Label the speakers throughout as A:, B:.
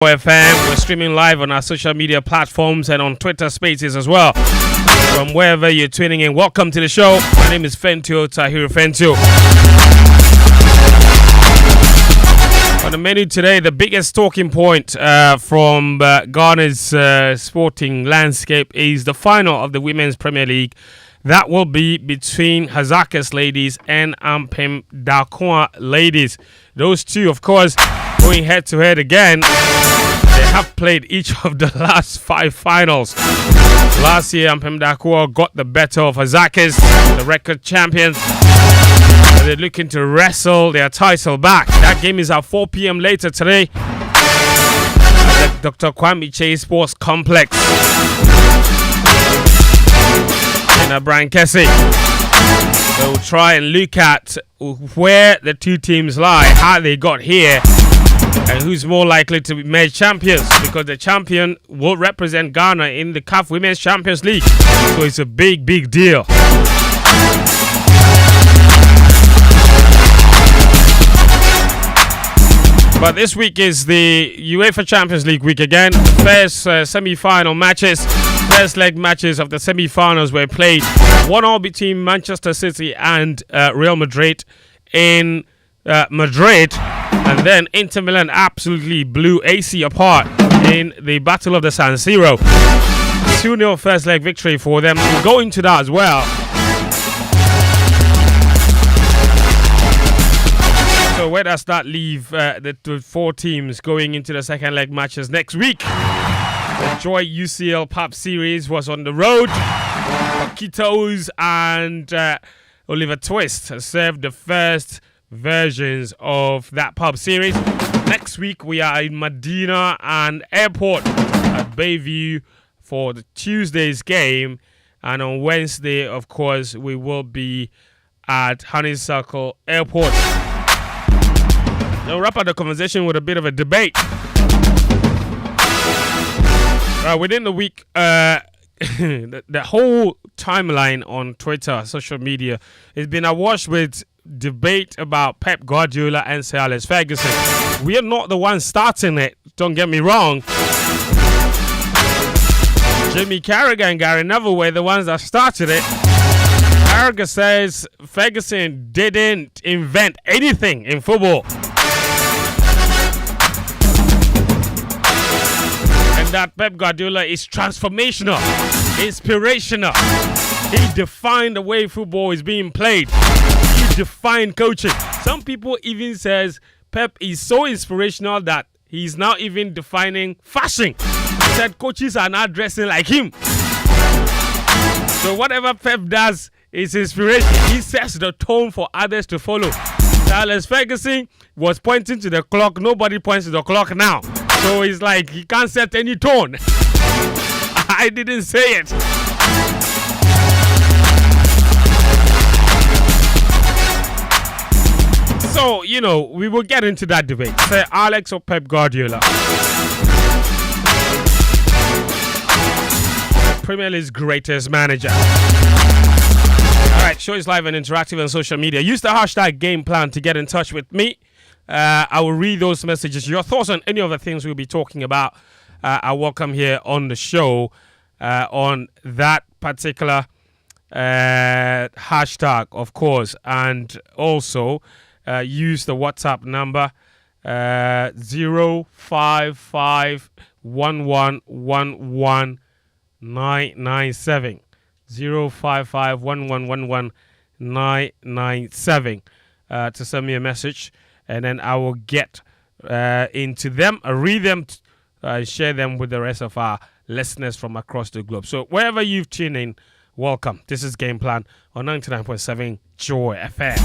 A: FM. We're streaming live on our social media platforms and on Twitter Spaces as well. From wherever you're tuning in, welcome to the show. My name is Fentuo, Tahiru Fentuo. On the menu today, the biggest talking point from Ghana's sporting landscape is the final of the Women's Premier League. That will be between Hazakas ladies and Ampem Dakoa ladies. Those two, of course, going head-to-head again. They have played each of the last 5 finals. Last year, Ampem Dakoa got the better of Hazakas, the record champions. They're looking to wrestle their title back. That game is at 4 p.m. later today at the Dr. Kwame Chase Sports Complex in Abrankese. We'll try and look at where the two teams lie, how they got here, and who's more likely to be made champions, because the champion will represent Ghana in the CAF Women's Champions League. So it's a big, big deal. But this week is the UEFA Champions League week again. First semi-final matches, first leg matches of the semi-finals were played. 1-1 between Manchester City and Real Madrid in Madrid. And then Inter Milan absolutely blew AC apart in the Battle of the San Siro. 2-0 first leg victory for them. We'll go into that as well. So where does that leave the 4 teams going into the second leg matches next week? The Joy UCL Pub Series was on the road. Paquitos and Oliver Twist served the first versions of that pub series. Next week we are in Medina and Airport at Bayview for the Tuesday's game. And on Wednesday, of course, we will be at Honeysuckle Airport. I'll wrap up the conversation with a bit of a debate. Within the week, the whole timeline on Twitter, social media, has been awash with debate about Pep Guardiola and Sir Alex Ferguson. We are not the ones starting it, don't get me wrong. Jimmy Carragher and Gary Neville were the ones that started it. Carragher says Ferguson didn't invent anything in football. That Pep Guardiola is transformational, inspirational. He defined the way football is being played. He defined coaching. Some people even says Pep is so inspirational that he's now even defining fashion. He said coaches are now dressing like him. So whatever Pep does is inspiration. He sets the tone for others to follow. Alex Ferguson was pointing to the clock. Nobody points to the clock now. So it's like he can't set any tone. I didn't say it. So, you know, we will get into that debate. Say Alex or Pep Guardiola. The Premier League's greatest manager. Alright, show is live and interactive on social media. Use the hashtag Gameplan to get in touch with me. I will read those messages. Your thoughts on any of the things we'll be talking about are welcome here on the show on that particular hashtag, of course. And also use the WhatsApp number 05511111997. 05511111997 to send me a message. And then I will get into them, read them, share them with the rest of our listeners from across the globe. So wherever you've tuned in, welcome. This is Gameplan on 99.7 Joy FM.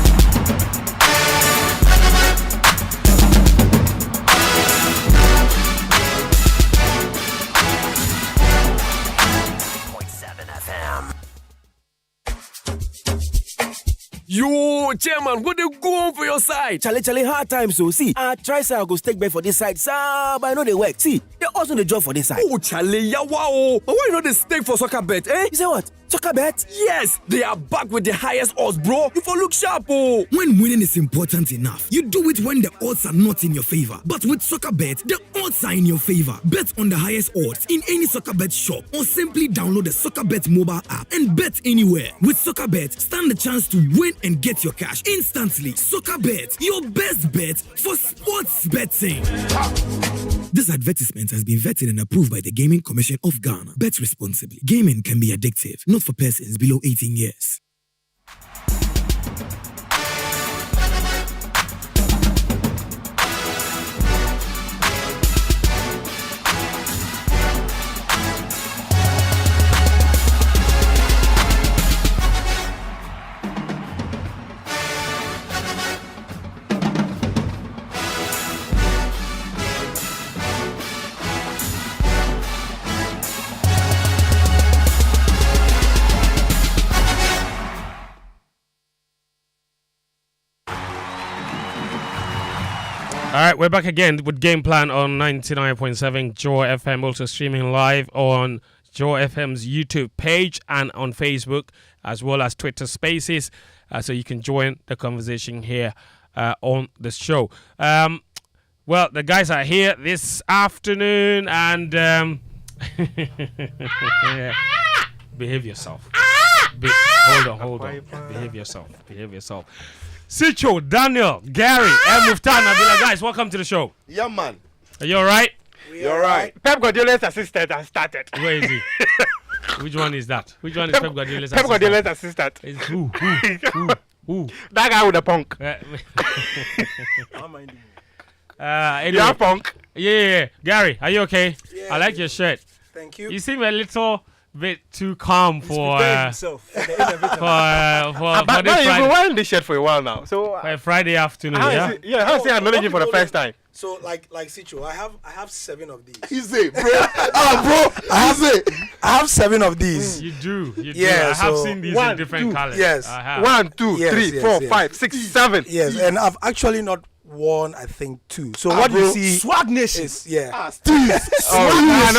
B: Yo, chairman, what they go on for your side?
C: Charlie, hard times, so see. I try, sir, I go stake back for this side, sir, but I know they work. See, the also the job for this side.
B: Oh, Charlie, yeah, wow. But why not the stake for soccer bet, eh?
C: You say what? Soccer bet?
B: Yes, they are back with the highest odds, bro. You for look sharp, oh.
D: When winning is important enough, you do it when the odds are not in your favor. But with soccer bet, the odds are in your favor. Bet on the highest odds in any soccer bet shop or simply download the soccer bet mobile app and bet anywhere. With soccer bet, stand the chance to win and get your cash instantly. Soccer bet, your best bet for sports betting. This advertisement has been vetted and approved by the Gaming Commission of Ghana. Bet responsibly. Gaming can be addictive, not for persons below 18 years.
A: All right, we're back again with Gameplan on 99.7 Joy FM, also streaming live on Joy FM's YouTube page and on Facebook, as well as Twitter Spaces, so you can join the conversation here on the show. Well, the guys are here this afternoon, and behave yourself. Hold on. Behave yourself. Sitsofe, Daniel, Gary, and Muftawu, Nabila. Guys, welcome to the show.
E: Yeah, man.
A: Are you alright?
E: You're right.
F: Pep Guardiola's assistant has started.
A: Where is he? Which one is that? Which one is Pep Guardiola's
F: Pep
A: assistant?
F: Guardiola's assistant.
A: It's who?
F: That guy with the punk.
A: Anyway.
F: You have punk?
A: Yeah. Gary, are you okay?
G: Yeah,
A: I like your shirt.
G: Thank you.
A: You seem a little bit too calm for
G: himself.
A: for
F: But
A: this
F: you've been
A: Friday,
F: wearing this shirt for a while now. So
A: for a Friday afternoon.
F: how is he acknowledging for the first time?
G: So like Sitsofe, I have 7 of these.
E: Easy, bro. Bro. I
G: have 7 of these.
A: You do.
G: Yeah,
A: I have
G: so
A: seen these
F: one,
A: in different
F: two,
A: colors.
G: yes.
A: I have.
F: 1, 2,
G: Yes,
F: 3,
G: yes,
F: 4,
G: yes.
F: 5, 6, 7.
G: Yes, and I've actually not worn, I think, 2. So what you see
C: Swag Nation.
G: is no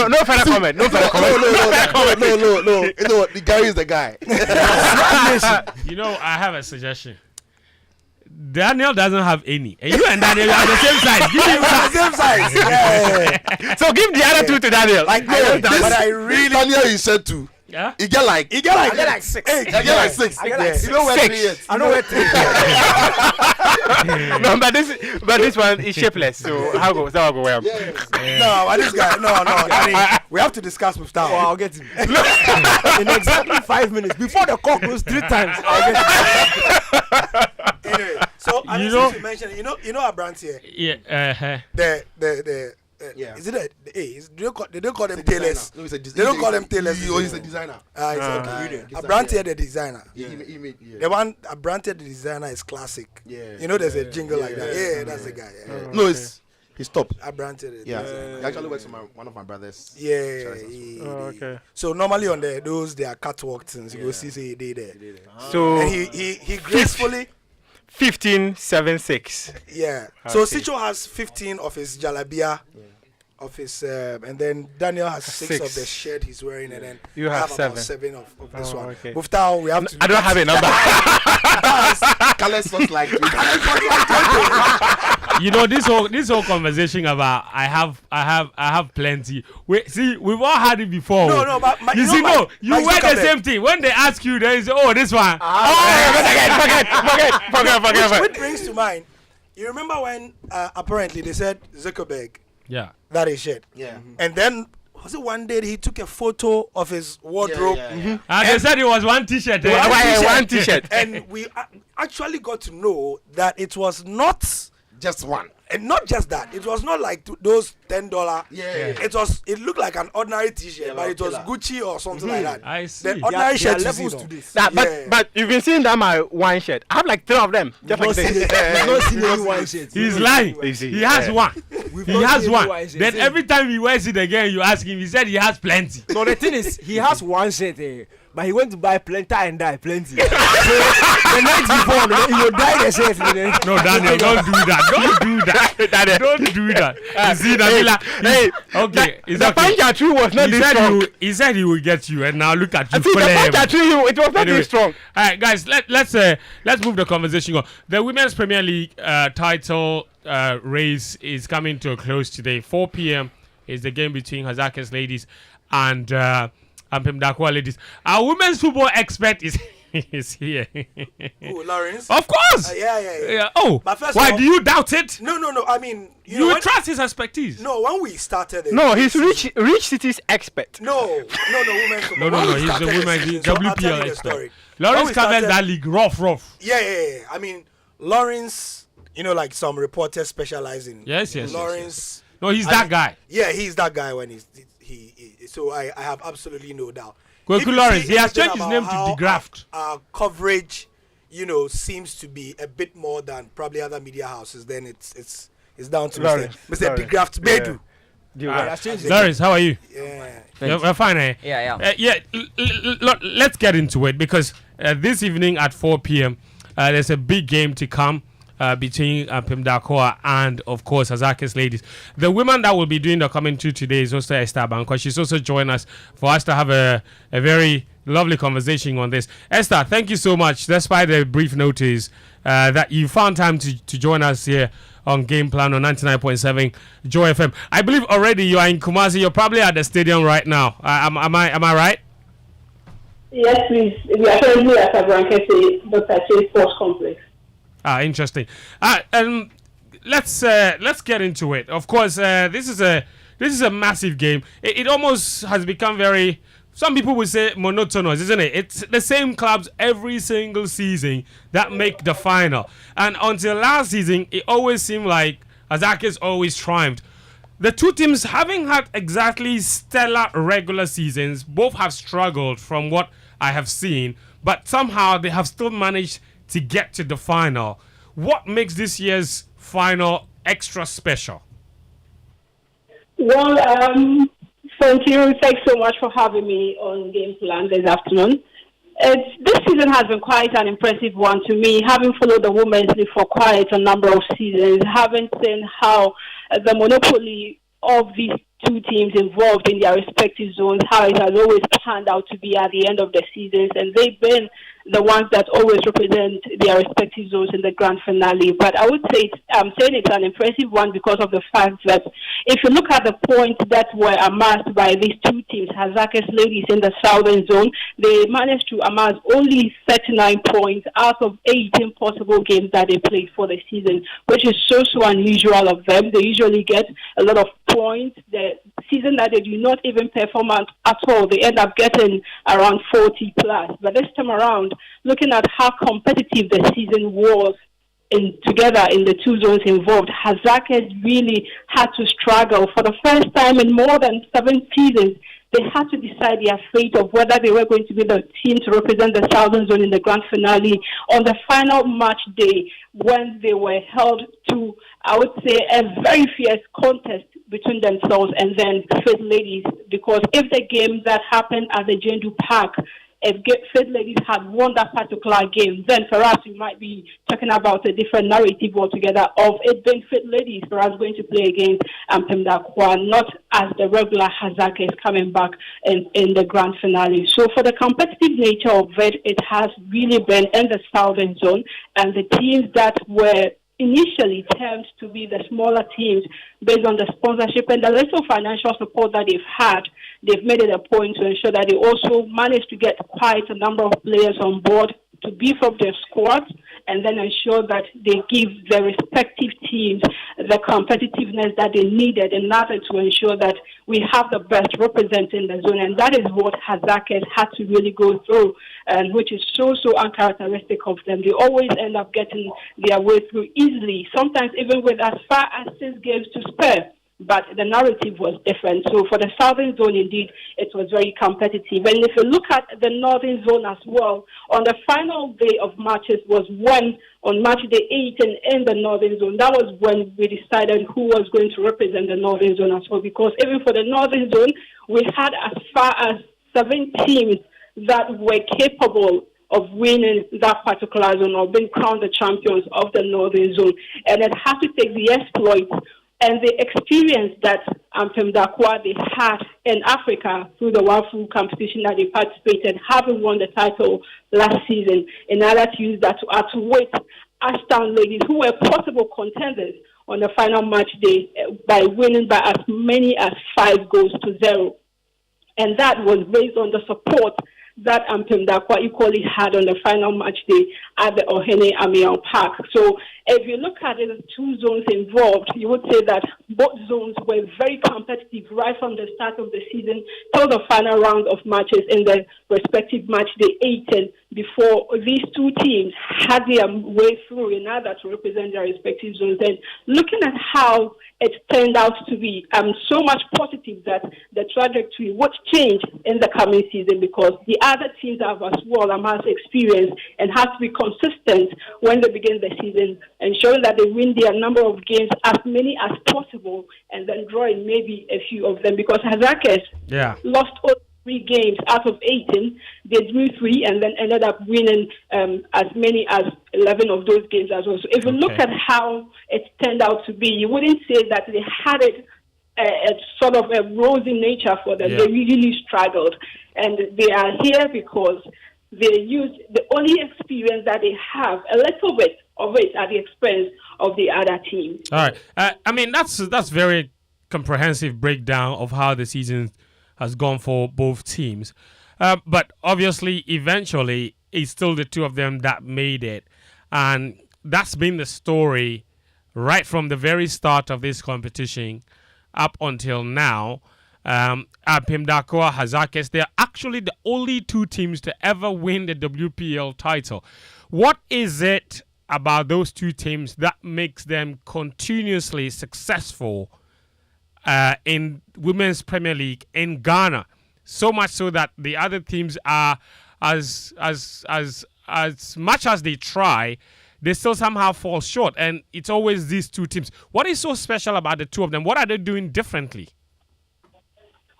F: No further comment. No further comment.
E: No. You know what? The guy is the guy.
A: You know, I have a suggestion. Daniel doesn't have any, and you and Daniel are the same size. Give him
G: the same size. Yeah.
F: So give the other 2 to Daniel.
G: Like but I really
E: Daniel is said to.
A: Yeah?
E: He get like
G: 6.
E: I get like 6. You know where 3 is.
G: I know where 3
F: No, but this one is shapeless. So how go? So I'll go where?
G: No, but this guy, no. I mean, we have to discuss with Muftawu.
C: I'll get him. In exactly 5 minutes. Before the clock goes 3 times, I'll get him.
G: Anyway, so I mean, since you mentioned, you know our brand here.
A: Yeah.
G: Is it they don't call them tailors. They don't call them tailors.
E: He's a designer.
G: It's okay. A brand here, the designer.
E: He made.
G: The one a brand here, the designer is classic.
E: Yeah.
G: You know, there's a jingle like that. Yeah, that's the guy. Yeah.
E: No, he's top.
G: A brand here.
E: Yeah. He actually works for one of my brothers.
G: Yeah.
F: Okay.
G: So normally on those they are catwalk things. You go see they there.
F: So
G: And he gracefully.
F: 15, 7, 6.
G: Yeah. So Sitsofe has 15 of his jalabia, of his, and then Daniel has 6 of the shirt he's wearing, and then
F: You have
G: about
F: 7.
G: 7 of this one.
F: Okay.
G: Muftawu, we have to.
F: I don't have a number.
E: Colors look like
A: You know, this whole conversation about I have plenty. We've all had it before.
G: No, but
A: you wear the same thing. When they ask you, there is this one.
F: Forget.
G: Which brings to mind, you remember when apparently they said Zuckerberg,
A: Yeah.
G: that is shit.
E: Yeah.
G: And then was it one day he took a photo of his wardrobe?
E: Yeah.
A: And they said it was one T-shirt.
F: One T-shirt.
G: And we actually got to know that it was not.
E: Just one.
G: And not just that, it was not like those $10.
E: Yeah.
G: It looked like an ordinary T-shirt,
E: Yeah,
G: but it was
E: killer.
G: Gucci or something like that.
A: I see.
G: The ordinary shirt
C: there are
G: you see
C: levels
G: now.
C: to this.
F: Nah,
G: Yeah.
F: but you've been seeing that my wine shirt. I have like 3 of them. Just like this.
C: We've not seen any white shirts.
A: He's lying. He has one.
C: We've
A: He
C: not
A: has
C: seen
A: one.
C: any white shirts.
A: Then every time he wears it again, you ask him. He said he has plenty.
C: No, the thing is, he has one shirt, but he went to buy plenty and die plenty. So the night before, he will die the same.
A: No, Daniel, don't do that. Don't do that. Daniel, don't do that. You see, Nabila. Okay,
F: the Panjatru was not this strong.
A: He said he will get you, and now look at you.
F: I think the Panjatru, it was not this strong.
A: All right, guys, let's move the conversation on. The Women's Premier League title race is coming to a close today. 4 p.m. is the game between Hazakis ladies and Pemdakwa ladies. Our women's football expert is here.
G: Who, Lawrence?
A: Of course.
G: Yeah.
A: Oh,
G: but first
A: why
G: of all,
A: do you doubt it?
G: No. I mean,
A: You would trust his expertise.
G: No, when we started.
F: No, he's Rich City's expert.
G: No, women's football.
A: No. He's the women's WPL expert. Lawrence covers that league rough.
G: Yeah. I mean, Lawrence, like some reporters specialize in.
A: Yes.
G: Lawrence.
A: No, he's that guy.
G: Yeah, he's that guy when he. So I have absolutely no doubt.
A: Lawrence, he has changed his name to DeGraft.
G: Our coverage, seems to be a bit more than probably other media houses. Then it's down to
F: Lawrence,
G: Mr. DeGraft Bedu.
A: Lawrence, how are you?
G: Yeah.
A: We're fine, eh?
H: Yeah.
A: Let's get into it because this evening at 4 p.m. There's a big game to come between Pimdakoa and, of course, Hazakis ladies. The woman that will be doing the commentary today is also Esther Banko. She's also joined us for us to have a very lovely conversation on this. Esther, thank you so much. Despite the brief notice that you found time to join us here on Gameplan on 99.7 Joy FM. I believe already you are in Kumasi. You're probably at the stadium right now. Am I right?
I: Yes, please. We are currently at Abrankese Dr. Chase Sports Complex.
A: Interesting. Let's get into it. Of course, this is a massive game. It almost has become very. Some people would say monotonous, isn't it? It's the same clubs every single season that make the final. And until last season, it always seemed like Hazakis always triumphed. The two teams, having had exactly stellar regular seasons, both have struggled from what I have seen, but somehow they have still managed to get to the final. What makes this year's final extra special?
I: Well, Fentuo, thanks so much for having me on Gameplan this afternoon. This season has been quite an impressive one to me, having followed the Women's League for quite a number of seasons, having seen how the monopoly of these two teams involved in their respective zones, how it has always panned out to be at the end of the seasons, and they've been the ones that always represent their respective zones in the grand finale. But I would say I'm saying it's an impressive one because of the fact that if you look at the points that were amassed by these two teams, Hazakis ladies in the southern zone, they managed to amass only 39 points out of 18 possible games that they played for the season, which is so unusual of them. They usually get a lot of points. The season that they do not even perform at all, they end up getting around 40 plus. But this time around, looking at how competitive the season was together in the two zones involved, Hazakis really had to struggle for the first time in more than 7 seasons. They had to decide their fate of whether they were going to be the team to represent the Southern Zone in the grand finale on the final match day when they were held to, I would say, a very fierce contest between themselves and then Fit Ladies. Because if the game that happened at the Jendu Park, if Fit Ladies had won that particular game, then for us, we might be talking about a different narrative altogether of it being Fit Ladies for us going to play against Pemdakwa, not as the regular Hazakis coming back in the grand finale. So for the competitive nature of it, it has really been in the Southern Zone, and the teams that were initially termed to be the smaller teams based on the sponsorship and the little financial support that they've had, they've made it a point to ensure that they also managed to get quite a number of players on board to beef up their squads and then ensure that they give their respective teams the competitiveness that they needed in order to ensure that we have the best representing the zone. And that is what Hazakis had to really go through, and which is so uncharacteristic of them. They always end up getting their way through easily, sometimes even with as far as 6 games to spare. But the narrative was different. So for the Southern Zone, indeed, it was very competitive. And if you look at the Northern Zone as well, on the final day of matches was when, on match day 18 in the Northern Zone, that was when we decided who was going to represent the Northern Zone as well. Because even for the Northern Zone, we had as far as 7 teams that were capable of winning that particular zone or being crowned the champions of the Northern Zone. And it has to take the exploits and the experience that Pemdakwa they had in Africa through the Wafu competition that they participated, having won the title last season, in order to use that to outwit Ashtown ladies who were possible contenders on the final match day by winning by as many as 5-0. And that was based on the support that Pemdakwa equally had on the final match day at the Ohene Amiens Park. So if you look at it, the two zones involved, you would say that both zones were very competitive right from the start of the season till the final round of matches in the respective match day 18 before these two teams had their way through in order to represent their respective zones. And looking at how it turned out to be, I'm so much positive that the trajectory would change in the coming season because the other teams have as well amassed experience and have to be consistent when they begin the season, ensuring that they win their number of games, as many as possible, and then drawing maybe a few of them because Hazakes lost all 3 games out of 18. They drew 3 and then ended up winning as many as 11 of those games as well. So if you look at how it turned out to be, you wouldn't say that they had it a sort of a rosy nature for them. They really struggled. And they are here because they used the only experience that they have, a little bit of it at the expense of the other team.
A: All right. I mean, that's very comprehensive breakdown of how the season has gone for both teams. But obviously, eventually, it's still the two of them that made it. And that's been the story right from the very start of this competition up until now. Pemdakwa, Hazakes, they're actually the only two teams to ever win the WPL title. What is it about those two teams that makes them continuously successful in Women's Premier League in Ghana? So much so that the other teams are, as much as they try, they still somehow fall short. And it's always these two teams. What is so special about the two of them? What are they doing differently?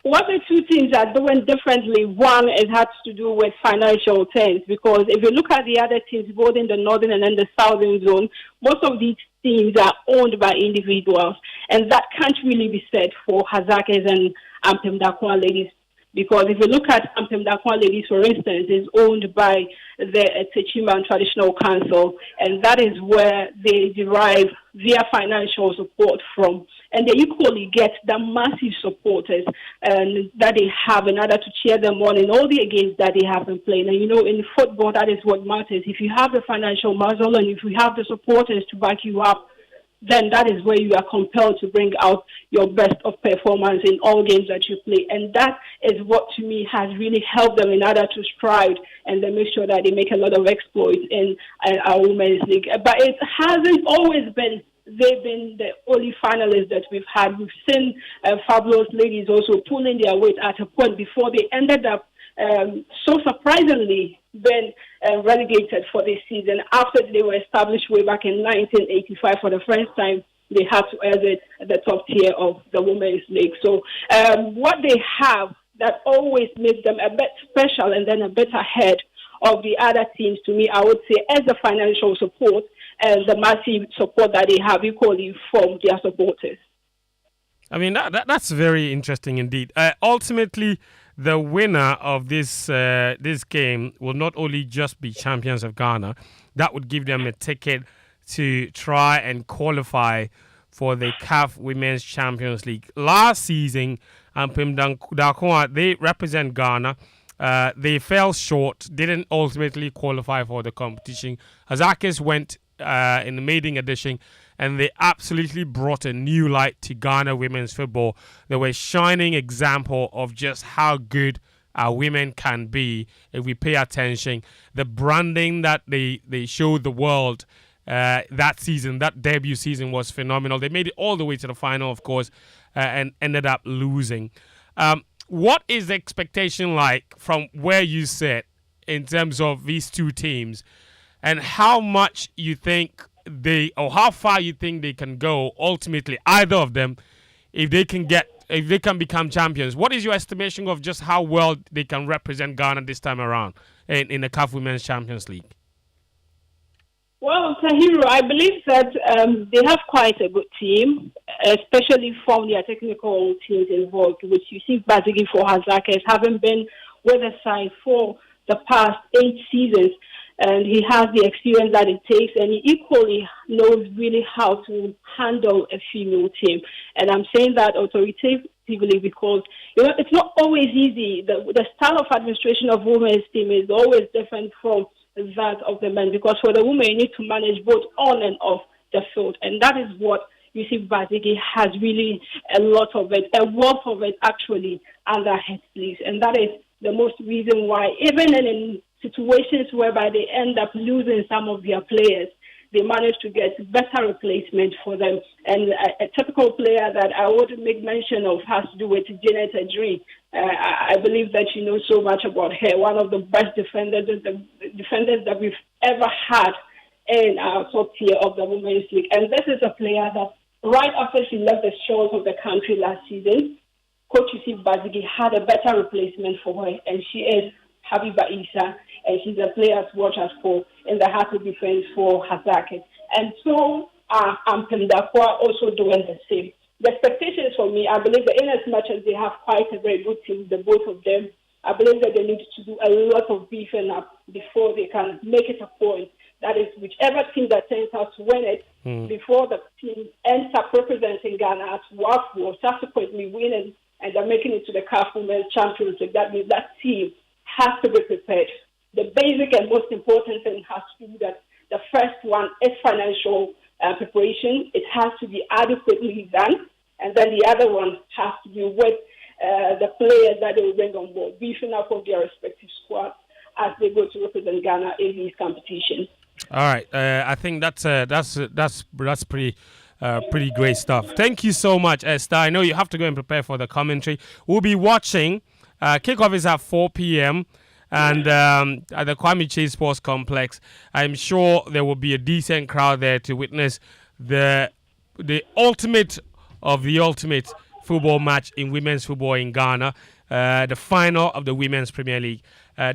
I: What the two teams are doing differently, one, it has to do with financial terms, because if you look at the other teams, both in the northern and in the southern zone, most of these teams are owned by individuals, and that can't really be said for Hazakes and Pemdakwa ladies, because if you look at Pemdakwa ladies, for instance, is owned by the Techiman Traditional Council, and that is where they derive their financial support from. And they equally get the massive supporters that they have in order to cheer them on in all the games that they have been playing. And, you know, in football, that is what matters. If you have the financial muscle and if you have the supporters to back you up, then that is where you are compelled to bring out your best of performance in all games that you play. And that is what, to me, has really helped them in order to strive and then make sure that they make a lot of exploits in our Women's League. But it hasn't always been. They've been the only finalists that we've had. We've seen fabulous ladies also pulling their weight at a point before they ended up so surprisingly been relegated for this season. After they were established way back in 1985 for the first time, they had to exit the top tier of the Women's League. So what they have that always makes them a bit special and then a bit ahead of the other teams, to me, I would say, as the financial support and the massive support that they have equally from their supporters.
A: I mean, that's very interesting indeed. Ultimately, the winner of this game will not only just be champions of Ghana, that would give them a ticket to try and qualify for the CAF Women's Champions League. Last season, Pemdakwa, they represent Ghana. They fell short, didn't ultimately qualify for the competition. Hazakes went in the maiden edition, and they absolutely brought a new light to Ghana women's football. They were a shining example of just how good our women can be if we pay attention. The branding that they showed the world that season, that debut season, was phenomenal. They made it all the way to the final, of course, and ended up losing. What is the expectation like from where you sit in terms of these two teams, and how much you think how far you think they can go ultimately, either of them, if they can get if they can become champions. What is your estimation of just how well they can represent Ghana this time around in the CAF Women's Champions League?
I: Well, Tahiru, I believe that they have quite a good team, especially from their technical teams involved, which you see Bazigi for Hazakes having been with the side for the past 8 seasons. And he has the experience that it takes, and he equally knows really how to handle a female team. And I'm saying that authoritatively because, it's not always easy. The style of administration of women's team is always different from that of the men, because for the women, you need to manage both on and off the field. And that is what you see Bazigi has really a lot of it, a wealth of it actually under his sleeves. And that is the most reason why, even in situations whereby they end up losing some of their players, they manage to get better replacement for them. And a typical player that I would make mention of has to do with Janet Atsrim. I believe that you know so much about her, one of the best defenders that we've ever had in our top tier of the Women's League. And this is a player that right after she left the shores of the country last season, Coach Yusuf Bazigi had a better replacement for her, and she is Habiba Isa, and she's a player to watch out for in the heart of defense for Hazake. And so Mpemdakwa also doing the same. The expectations for me, I believe that in as much as they have quite a very good team, the both of them, I believe that they need to do a lot of beefing up before they can make it a point. That is, whichever team that turns out to win it, before the team ends up representing Ghana at WAFU or subsequently winning and they're making it to the CAF Women's Champions League, that means that team has to be prepared. The basic and most important thing has to be that the first one is financial preparation. It has to be adequately done. And then the other one has to be with the players that they will bring on board, beefing up of their respective squads as they go to represent Ghana in these competitions.
A: All right. I think that's pretty great stuff. Thank you so much, Esther. I know you have to go and prepare for the commentary. We'll be watching. Kickoff is at 4 p.m. And at the Kwame Chase Sports Complex, I'm sure there will be a decent crowd there to witness the ultimate of the ultimate football match in women's football in Ghana, the final of the Women's Premier League.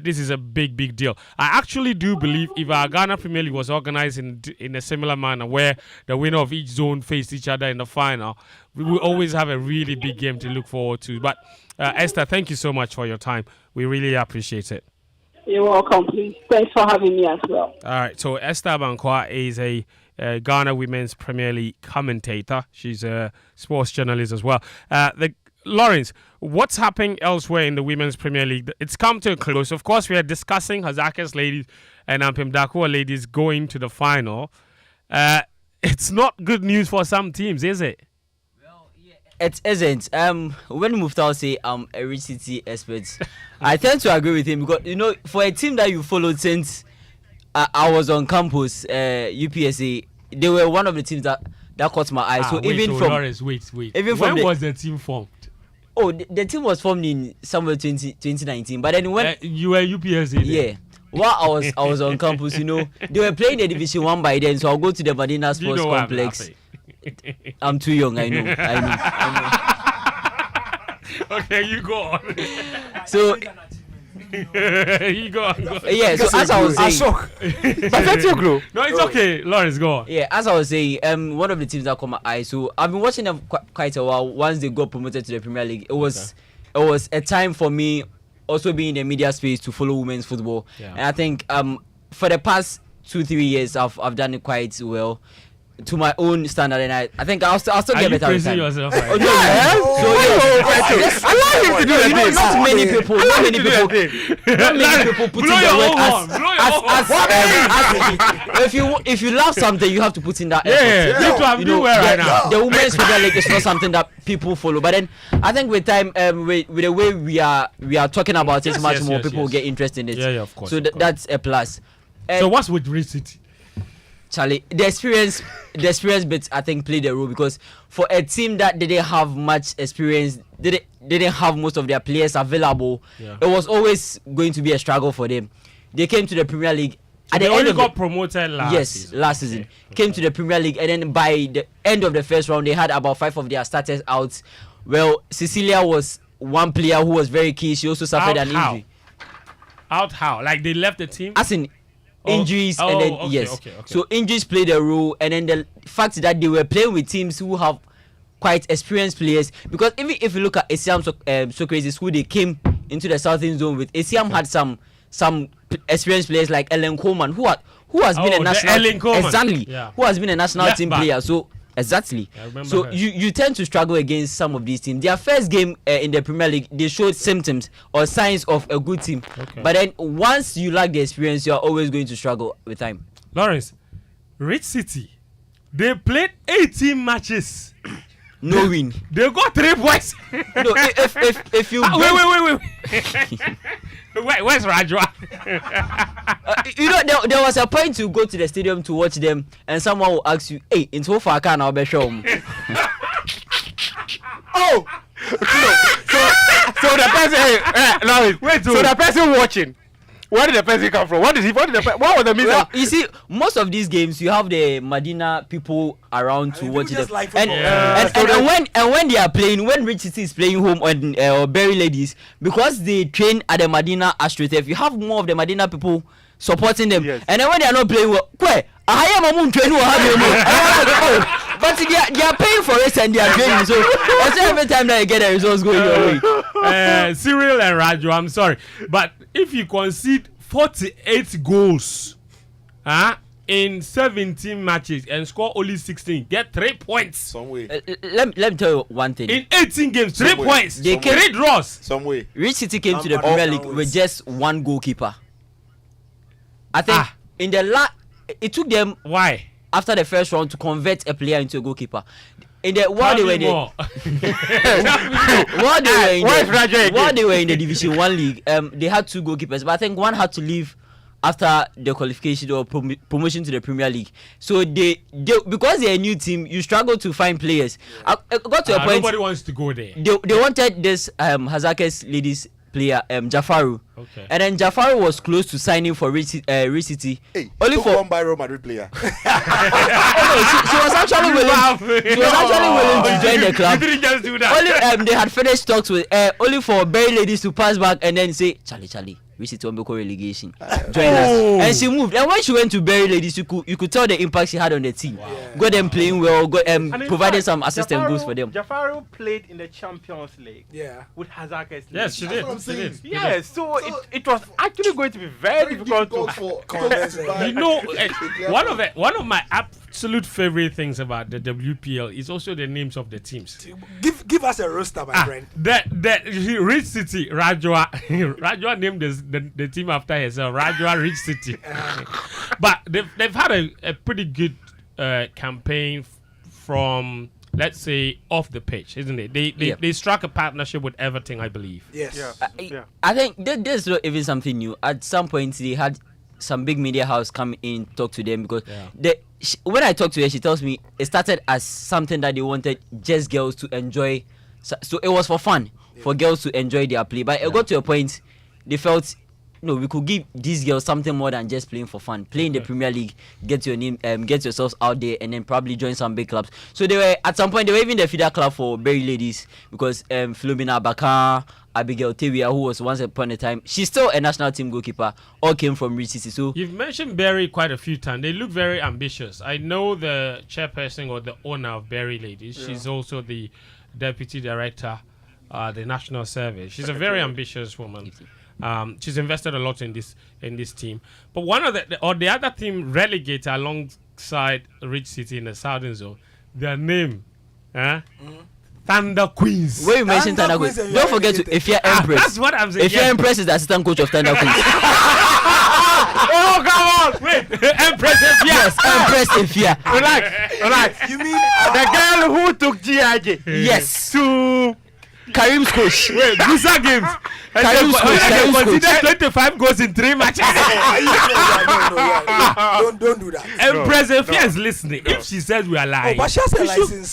A: This is a big deal. I actually do believe if our Ghana Premier League was organized in a similar manner where the winner of each zone faced each other in the final, we will always have a really big game to look forward to. But Esther, thank you so much for your time. We really appreciate it.
I: You're welcome, please. Thanks for having me as well.
A: All right, so Esther Bankwa is a Ghana Women's Premier League commentator. She's a sports journalist as well. Lawrence, what's happening elsewhere in the Women's Premier League? It's come to a close. Of course, we are discussing Hazake's ladies and Mpemdakwa ladies going to the final. It's not good news for some teams, is it?
H: It isn't. When Muftawu say I'm a rich city expert, I tend to agree with him because for a team that you followed since I was on campus, UPSA, they were one of the teams that caught my eye.
A: Lawrence, wait. Even when was the team formed?
H: Oh, the team was formed in somewhere 2019. But then when
A: you were UPSA,
H: yeah. While I was on campus, they were playing the Division 1 by then, so I'll go to the Madina Sports Complex. I'm too young, I know.
A: Okay, you go on.
H: So
A: you go on.
H: Yeah, so as I was saying,
A: no, it's okay. Lawrence, go on.
H: Yeah, as I was saying, one of the teams that caught my eye. So I've been watching them quite a while. Once they got promoted to the Premier League, it was a time for me also being in the media space to follow women's football. Yeah. And I think for the past 2-3 years, I've done it quite well. To my own standard, and I think I'll still get better. Are you praising
A: yourself? Right?
H: Oh, no, allow him to do the thing. Not many people put in the work. If you love something, you have to put in that effort. The Women's Premier League is not something that people follow. But then I think with time, with the way we are talking about it, much more people will get interested in it.
A: Yeah, of course.
H: So that's a plus.
A: So what's with Rich City?
H: Charlie, the experience bits I think played a role because for a team that didn't have much experience, didn't have most of their players available, it was always going to be a struggle for them. They came to the Premier League.
A: They only got promoted last season.
H: Last season. Came to the Premier League and then by the end of the first round they had about 5 of their starters out. Well, Cecilia was one player who was very key. She also suffered an injury.
A: Out how? Like they left the team?
H: As in injuries and then okay. So injuries played a role, and then the fact that they were playing with teams who have quite experienced players. Because even if you look at ACM Socrates, who they came into the southern zone with, ACM had some experienced players like Ellen Coleman, who has been a national who has been a national
A: Left
H: team
A: back.
H: player. So exactly. So you tend to struggle against some of these teams. Their first game in the Premier League, they showed symptoms or signs of a good team.
A: Okay.
H: But then once you lack the experience, you are always going to struggle with time.
A: Lawrence, Rich City, they played 18 matches.
H: No win.
A: They got 3 points.
H: No, if you
A: wait, where's Rajwa?
H: There was a point to go to the stadium to watch them, and someone will ask you, "Hey, in so far can I be show?"
F: Oh, so the person, Lawrence,
A: wait,
F: so the person watching. Where did the person come from? What was the meaning?
H: Well, you see, most of these games you have the Medina people around to watch them,
G: like
H: and when they are playing, when Rich City is playing home on Berry Ladies, because they train at the Medina AstroTurf, you have more of the Medina people supporting them, and then when they are not playing well, but they are paying for it and they are training, so every time that you get the results going your way.
A: Cyril and Raju, I'm sorry, but if you concede 48 goals in 17 matches and score only 16, get 3 points.
E: Some way.
H: Let me tell you one thing.
A: In 18 games, 3 points. They came 3 draws.
E: Some way.
H: Rich City came to the Premier League with just one goalkeeper. I think in the it took them after the first round to convert a player into a goalkeeper. In the while they were in the Division 1 league, they had 2 goalkeepers, but I think one had to leave after the qualification or promotion to the Premier League. So they because they're a new team, you struggle to find players. I got to a point.
A: Nobody wants to go there.
H: They wanted this Hazakes ladies player Jafaru, and then Jafaru was close to signing for Rich City.
E: Hey,
H: only for
E: one by Real Madrid player.
H: she was actually willing. She was actually willing to join the club.
A: You didn't just do that.
H: Only they had finished talks with only for Berry Ladies to pass back and then say, Charlie, Rich City won't relegation. Join us, and she moved. And when she went to Berry Ladies, you could tell the impact she had on the team. Wow. Got them playing well. Provided some assistant goals for them.
F: Jafaru played in the Champions League.
G: Yeah.
F: With Hazakes.
A: Yes, she did.
F: Yes, so it was actually going to be very difficult
E: for
A: you know, one of my absolute favorite things about the WPL is also the names of the teams.
G: Give us a roster, my friend.
A: That Rich City, Rajwa named the team after herself, Rajwa Rich City. But they've had a pretty good campaign from, let's say, off the pitch, isn't it? They struck a partnership with Everton, I believe.
G: Yes.
H: I think there's not even something new. At some point, they had some big media house come in, talk to them, because when I talk to her, she tells me it started as something that they wanted just girls to enjoy. So it was for fun, for girls to enjoy their play. But it got to a point, they felt, we could give these girls something more than just playing for fun. Play in the Premier League, get your name, get yourselves out there, and then probably join some big clubs. So they were, at some point, they were even the feeder club for Berry Ladies, because Philomena Bakar, Abigail Tewia, who was once upon a time, she's still a national team goalkeeper, all came from Rich City. So
A: you've mentioned Berry quite a few times. They look very ambitious. I know the chairperson or the owner of Berry Ladies. Yeah. She's also the deputy director, the national service. She's a very ambitious woman. She's invested a lot in this team. But one of the other team relegated alongside Rich City in the Southern Zone, their name, Thunder Queens.
H: When you mention Thunder Queens, don't forget to Ifya Empress.
A: That's what I'm saying.
H: Ifya Empress is the assistant coach of Thunder Queens.
A: Oh, come on! Wait, Empress Ifya.
H: Yes, Empress Ifya.
F: Relax.
G: You mean
F: the girl who took GIJ?
H: Yes.
F: To
H: Karim's coach.
A: Wait, Musa games.
H: Karim's coach.
A: Consider 25 goals in 3 matches.
G: Don't do that.
A: Empress Ifya is listening. If she says we are lying.
G: But she has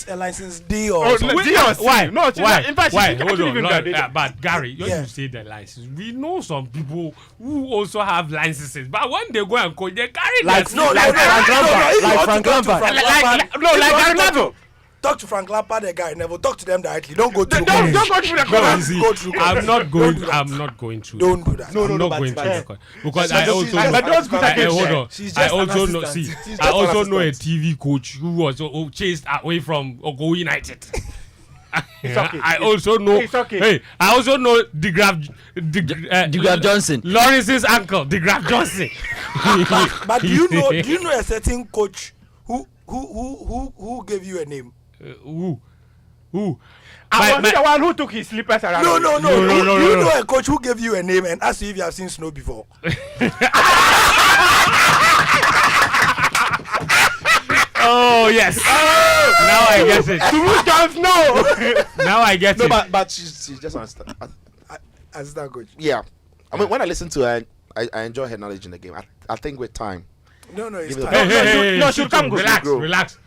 G: a license D or something.
A: Why?
F: No, in fact,
A: why? Hold on. But Gary, you say the license. We know some people who also have licenses, but when they go and coach, they carry
C: like
A: Frank
C: Lampard.
A: Like Gary Neville.
G: Talk to Frank Lampard, the guy. Never talk to them directly. Don't go through.
F: Don't go through the
A: No, see,
G: Go through.
A: I'm not going.
G: Don't do that.
A: I'm not going through.
G: Don't do that.
A: I'm not going through the because I also know.
F: But those good against
A: hold
F: her.
A: on.
G: She's just
A: I
G: an
A: also know.
G: assistant.
A: See,
G: She's
A: I
G: just an
A: also know a
G: assistant.
A: TV coach who was chased away from Ogo United.
F: okay.
A: I also know.
F: It's okay.
A: Hey, I also know DeGraff
H: Johnson.
A: Lawrence's uncle, DeGraff Johnson.
G: But do you know a certain coach who gave you a name?
A: Who?
F: I was the one who took his slippers around.
G: No.
A: no,
G: You
A: no.
G: know a coach who gave you a name and asked you if you have seen snow before.
A: Oh yes. Now I get it.
F: Who does know?
A: Now I get
E: No,
A: it.
E: but she's just understand.
G: As that coach.
E: Yeah, I mean, when I listen to her, I enjoy her knowledge in the game. I think with time.
G: No, it's
E: Give it
G: time.
A: Hey,
F: no, she'll come
A: relax,
E: good.
A: relax.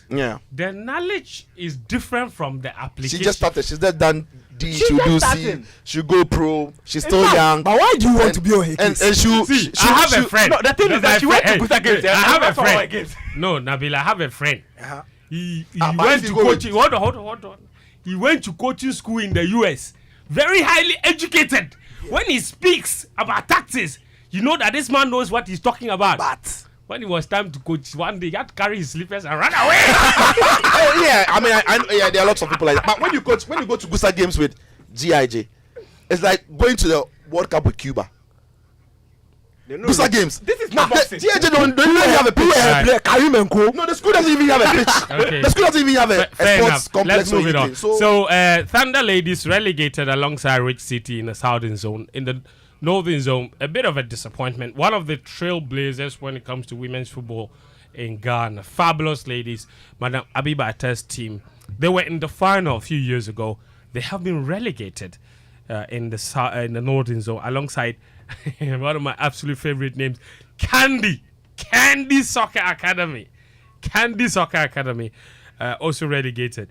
E: Yeah,
A: The knowledge is different from the application.
E: she just started. She's just done D.
F: She's
E: She'll
F: just
E: do C.
F: starting.
E: She'll go pro. She's still
F: fact,
E: young.
G: But why do you want to be on her
E: And
G: case?
E: she'll
A: See, I have a friend.
F: No, the thing is that she went to Gusa Games.
A: I have a
F: That's all I
A: friend.
F: get.
A: No, Nabila, I have a friend.
G: Uh-huh.
A: He
E: but
A: went
E: if
A: to
E: you go
A: coaching. Hold on. He went to coaching school in the US. Very highly educated. When he speaks about taxes, you know that this man knows what he's talking about.
G: But
A: When it was time to coach, one day he had to carry his slippers and run away.
E: Yeah, I mean, yeah, there are lots of people like that. But when you go to Gusa Games with GIJ, it's like going to the World Cup with Cuba. Gusa Games.
F: This is not boxing.
E: GIJ don't even have a pitch.
A: Right.
G: Karim and Co.
E: No, the school doesn't even have a pitch.
A: Okay.
E: The school doesn't even have a
A: Fair
E: sports
A: enough.
E: complex.
A: Let's move
E: or
A: it on.
E: anything.
A: So, Thunder Ladies relegated alongside Rich City in the Southern Zone. In the Northern Zone, a bit of a disappointment. One of the trailblazers when it comes to women's football in Ghana. Fabulous ladies, Madam Abiba Atta's team. They were in the final a few years ago. They have been relegated in the Northern Zone alongside one of my absolute favorite names, Candy Soccer Academy. Candy Soccer Academy also relegated,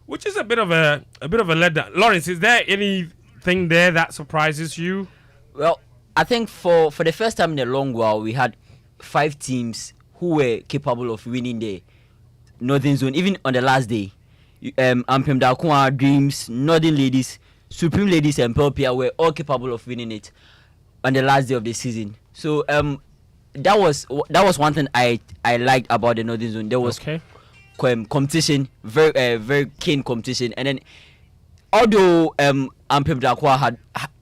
A: which is a bit of a letdown. Lawrence, is there anything there that surprises you?
H: Well, I think for the first time in a long while, we had 5 teams who were capable of winning the Northern Zone, even on the last day. Ampem Dakwa, Dreams, Northern Ladies, Supreme Ladies, and Pelpia were all capable of winning it on the last day of the season. So that was one thing I liked about the Northern Zone. There was competition, very keen competition, and then although Ampem Dakwa had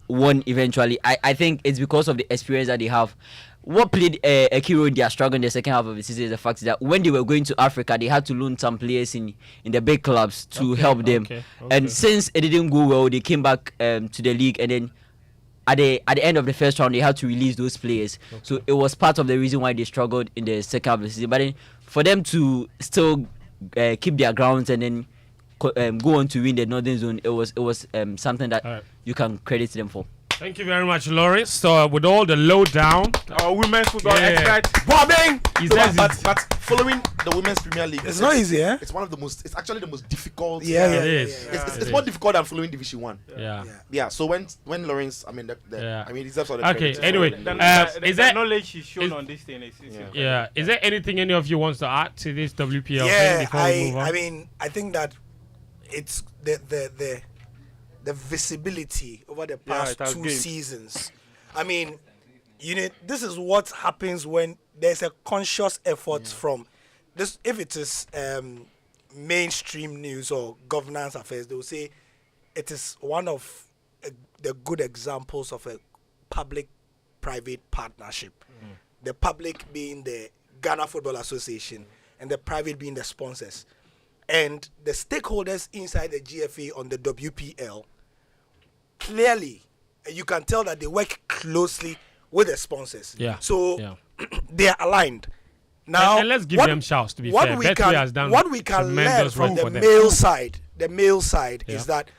H: won eventually, I think it's because of the experience that they have. What played a key role in their struggle in the second half of the season is the fact that when they were going to Africa, they had to loan some players in the big clubs to help them. And since it didn't go well, they came back to the league, and then at the end of the first round, they had to release those players. So it was part of the reason why they struggled in the second half of the season. But then for them to still keep their grounds and then go on to win the Northern Zone, it was something that you can credit them for.
A: Thank you very much, Lawrence. So with all the lowdown,
F: Our women's football expert.
G: Bobbing.
A: he
E: No,
A: says
E: but following the Women's Premier League,
G: It's not easy, eh?
E: It's one of the most. It's actually the most difficult.
G: Yeah.
A: it is.
E: It's more difficult than following Division 1.
A: Yeah.
E: Yeah. So when Lawrence, I mean, I mean, he deserves all the
A: Okay,
E: credit.
A: anyway,
F: The
A: is there
F: knowledge is shown
A: is-
F: on this thing is
A: Yeah. Is there anything any of you wants to add to this WPL thing
G: Yeah,
A: before we move on?
G: I mean, I think that it's the visibility over the past
F: it has
G: 2
F: gained.
G: seasons. I mean, this is what happens when there's a conscious effort from this. If it is mainstream news or governance affairs, they will say it is one of the good examples of a public-private partnership. The public being the Ghana Football Association and the private being the sponsors. And the stakeholders inside the GFA on the WPL, clearly, you can tell that they work closely with the sponsors.
A: Yeah.
G: So they are aligned. Now,
A: and let's give them shouts, to be fair.
G: What we
A: Betway
G: can,
A: has done
G: what we can learn
A: tremendous
G: from
A: work
G: the
A: for them.
G: male side is that